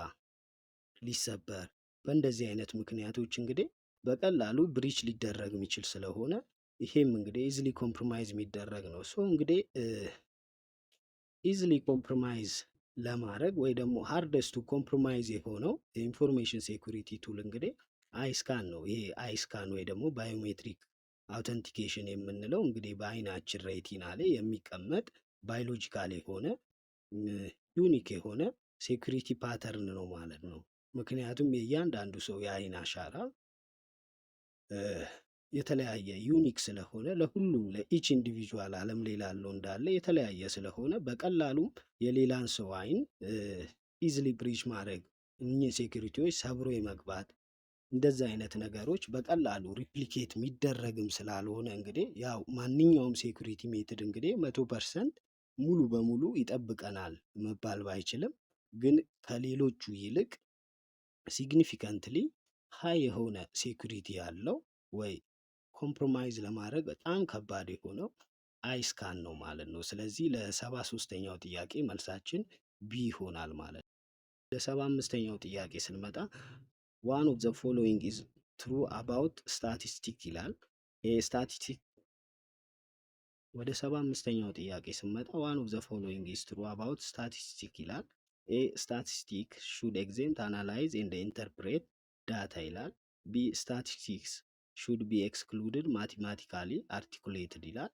ሊሰበር፣ በእንደዚህ አይነት ምክንያቶች እንግዲህ በቀላሉ ብሪች ሊደረግ የሚችል ስለሆነ ይሄም እንግዲህ ኢዝሊ ኮምፕሮማይዝ የሚደረግ ነው። ሶ እንግዲህ ኢዝሊ ኮምፕሮማይዝ ለማድረግ ወይ ደግሞ ሃርደስቱ ኮምፕሮማይዝ የሆነው የኢንፎርሜሽን ሴኩሪቲ ቱል እንግዲህ አይስካን ነው። ይሄ አይስካን ወይ ደግሞ ባዮሜትሪክ አውተንቲኬሽን የምንለው እንግዲህ በአይናችን ሬቲና ላይ የሚቀመጥ ባዮሎጂካል የሆነ ዩኒክ የሆነ ሴኩሪቲ ፓተርን ነው ማለት ነው። ምክንያቱም የእያንዳንዱ ሰው የአይን አሻራ የተለያየ ዩኒክ ስለሆነ ለሁሉም ለኢች ኢንዲቪዥዋል ዓለም ላይ ላለው እንዳለ የተለያየ ስለሆነ በቀላሉም የሌላን ሰው አይን ኢዝሊ ብሪች ማድረግ እኚህ ሴኩሪቲዎች ሰብሮ የመግባት እንደዚህ አይነት ነገሮች በቀላሉ ሪፕሊኬት የሚደረግም ስላልሆነ እንግዲህ ያው ማንኛውም ሴኩሪቲ ሜትድ እንግዲህ 100% ሙሉ በሙሉ ይጠብቀናል መባል ባይችልም፣ ግን ከሌሎቹ ይልቅ ሲግኒፊካንትሊ ሀይ የሆነ ሴኩሪቲ ያለው ወይ ኮምፕሮማይዝ ለማድረግ በጣም ከባድ የሆነው አይስካን ነው ማለት ነው። ስለዚህ ለ73ኛው ጥያቄ መልሳችን ቢ ይሆናል ማለት ነው። ለ75ኛው ጥያቄ ስንመጣ ዋን ኦፍ ዘ ፎሎዊንግ ኢዝ ትሩ አባውት ስታቲስቲክ ይላል። ስታቲስቲክ ወደ 75ኛው ጥያቄ ስንመጣ ዋን ኦፍ ዘ ፎሎዊንግ ኢዝ ትሩ አባውት ስታቲስቲክ ይላል። ኤ ስታቲስቲክ ሹድ ኤግዜምት አናላይዝ ኤንድ ኢንተርፕሬት ዳታ ይላል። ቢ ስታቲስቲክስ ሹድ ቢ ኤክስክሉድድ ማቴማቲካሊ አርቲኩሌትድ ይላል።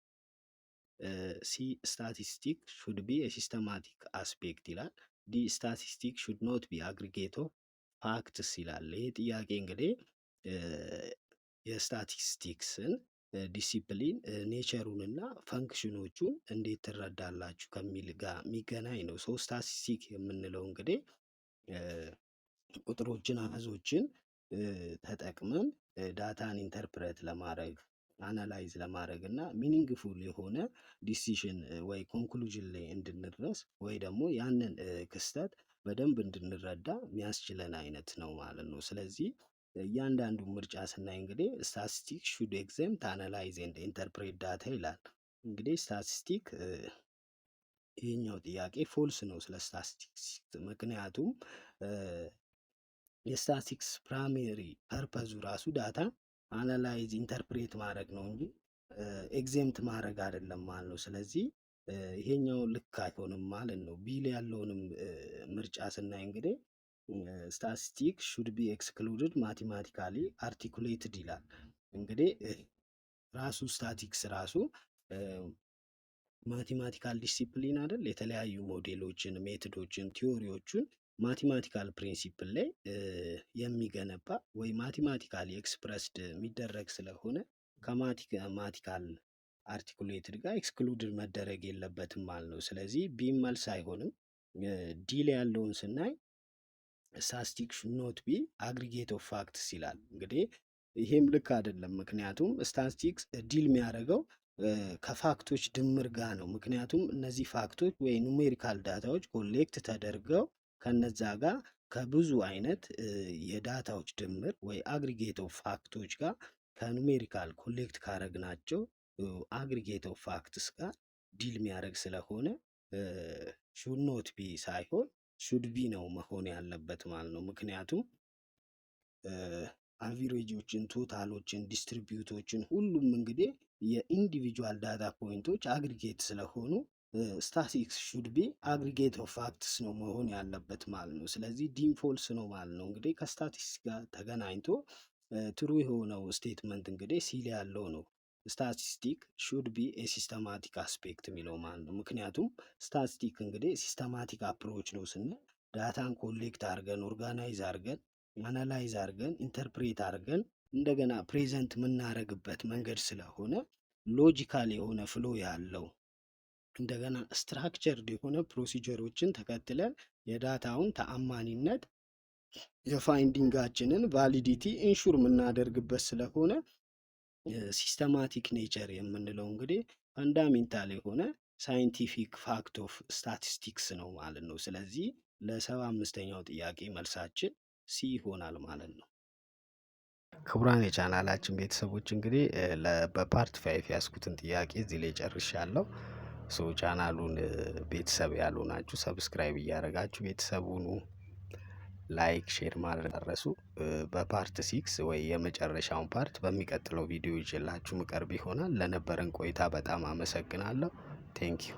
ሲ ስታቲስቲክ ሹድ ቢ ሲስተማቲክ አስፔክት ይላል። ዲ ስታቲስቲክ ሹድ ኖት ቢ አግሪጌት ኦፍ ፋክትስ ይላል። ይህ ጥያቄ እንግዲህ የስታቲስቲክስን ዲሲፕሊን ኔቸሩን እና ፈንክሽኖቹን እንዴት ትረዳላችሁ ከሚል ጋር የሚገናኝ ነው። ሶ ስታቲስቲክ የምንለው እንግዲህ ቁጥሮችን አሃዞችን ተጠቅመን ዳታን ኢንተርፕሬት ለማድረግ አናላይዝ ለማድረግ እና ሚኒንግፉል የሆነ ዲሲሽን ወይ ኮንክሉዥን ላይ እንድንድረስ ወይ ደግሞ ያንን ክስተት በደንብ እንድንረዳ የሚያስችለን አይነት ነው ማለት ነው። ስለዚህ እያንዳንዱ ምርጫ ስናይ እንግዲህ ስታቲስቲክ ሹድ ኤግዘምት አናላይዝ ኤንድ ኢንተርፕሬት ዳታ ይላል። እንግዲህ ስታቲስቲክ ይህኛው ጥያቄ ፎልስ ነው ስለ ስታቲስቲክስ። ምክንያቱም የስታቲስቲክስ ፕራይሜሪ ፐርፐዙ ራሱ ዳታ አናላይዝ ኢንተርፕሬት ማድረግ ነው እንጂ ኤግዜምት ማድረግ አይደለም ማለት ነው። ስለዚህ ይሄኛው ልክ አይሆንም ማለት ነው። ቢል ያለውንም ምርጫ ስናይ እንግዲህ ስታቲስቲክ ሹድ ቢ ኤክስክሉድድ ማቴማቲካሊ አርቲኩሌትድ ይላል። እንግዲህ ራሱ ስታቲክስ ራሱ ማቴማቲካል ዲሲፕሊን አይደል? የተለያዩ ሞዴሎችን፣ ሜቶዶችን፣ ቲዎሪዎችን ማቴማቲካል ፕሪንሲፕል ላይ የሚገነባ ወይ ማቴማቲካሊ ኤክስፕረስድ የሚደረግ ስለሆነ ከማቴማቲካል አርቲኩሌትድ ጋር ኤክስክሉድድ መደረግ የለበትም ማለት ነው። ስለዚህ ቢም መልስ አይሆንም። ዲ ላይ ያለውን ስናይ ስታቲስቲክ ሹድ ኖት ቢ አግሪጌት ኦፍ ፋክትስ ይላል። እንግዲህ ይሄም ልክ አይደለም። ምክንያቱም ስታቲስቲክስ ዲል የሚያደርገው ከፋክቶች ድምር ጋር ነው። ምክንያቱም እነዚህ ፋክቶች ወይ ኑሜሪካል ዳታዎች ኮሌክት ተደርገው ከነዛ ጋር ከብዙ አይነት የዳታዎች ድምር ወይ አግሪጌት ኦፍ ፋክቶች ጋር ከኑሜሪካል ኮሌክት ካረግናቸው አግሪጌት ኦፍ ፋክትስ ጋር ዲል የሚያደርግ ስለሆነ ሹድ ኖት ቢ ሳይሆን ሹድ ቢ ነው መሆን ያለበት ማለት ነው። ምክንያቱም አቪሬጆችን፣ ቶታሎችን፣ ዲስትሪቢዩቶችን ሁሉም እንግዲህ የኢንዲቪጁዋል ዳታ ፖይንቶች አግሪጌት ስለሆኑ ስታቲስቲክስ ሹድ ቢ አግሪጌት ኦፍ ፋክትስ ነው መሆን ያለበት ማለት ነው። ስለዚህ ዲም ፎልስ ነው ማለት ነው። እንግዲህ ከስታቲስቲክስ ጋር ተገናኝቶ ትሩ የሆነው ስቴትመንት እንግዲህ ሲል ያለው ነው። ስታቲስቲክ ሹድ ቢ ሲስተማቲክ አስፔክት የሚለው ማለት ነው። ምክንያቱም ስታቲስቲክ እንግዲህ ሲስተማቲክ አፕሮች ነው ስንል ዳታን ኮሌክት አድርገን ኦርጋናይዝ አድርገን አናላይዝ አድርገን ኢንተርፕሬት አድርገን እንደገና ፕሬዘንት የምናደርግበት መንገድ ስለሆነ ሎጂካል የሆነ ፍሎ ያለው እንደገና ስትራክቸርድ የሆነ ፕሮሲጀሮችን ተከትለን የዳታውን ተአማኒነት የፋይንዲንጋችንን ቫሊዲቲ ኢንሹር የምናደርግበት ስለሆነ ሲስተማቲክ ኔቸር የምንለው እንግዲህ ፈንዳሜንታል የሆነ ሳይንቲፊክ ፋክት ኦፍ ስታቲስቲክስ ነው ማለት ነው። ስለዚህ ለ75ኛው ጥያቄ መልሳችን ሲ ይሆናል ማለት ነው። ክቡራን የቻናላችን ቤተሰቦች እንግዲህ በፓርት 5 ያስኩትን ጥያቄ እዚህ ላይ ጨርሻለሁ። ቻናሉን ቤተሰብ ያልሆናችሁ ሰብስክራይብ እያደረጋችሁ ቤተሰቡን ላይክ ሼር ማድረግ ደረሱ። በፓርት 6 ወይ የመጨረሻውን ፓርት በሚቀጥለው ቪዲዮ ይዤላችሁ ምቀርብ ይሆናል። ለነበረን ቆይታ በጣም አመሰግናለሁ። ቴንኪዩ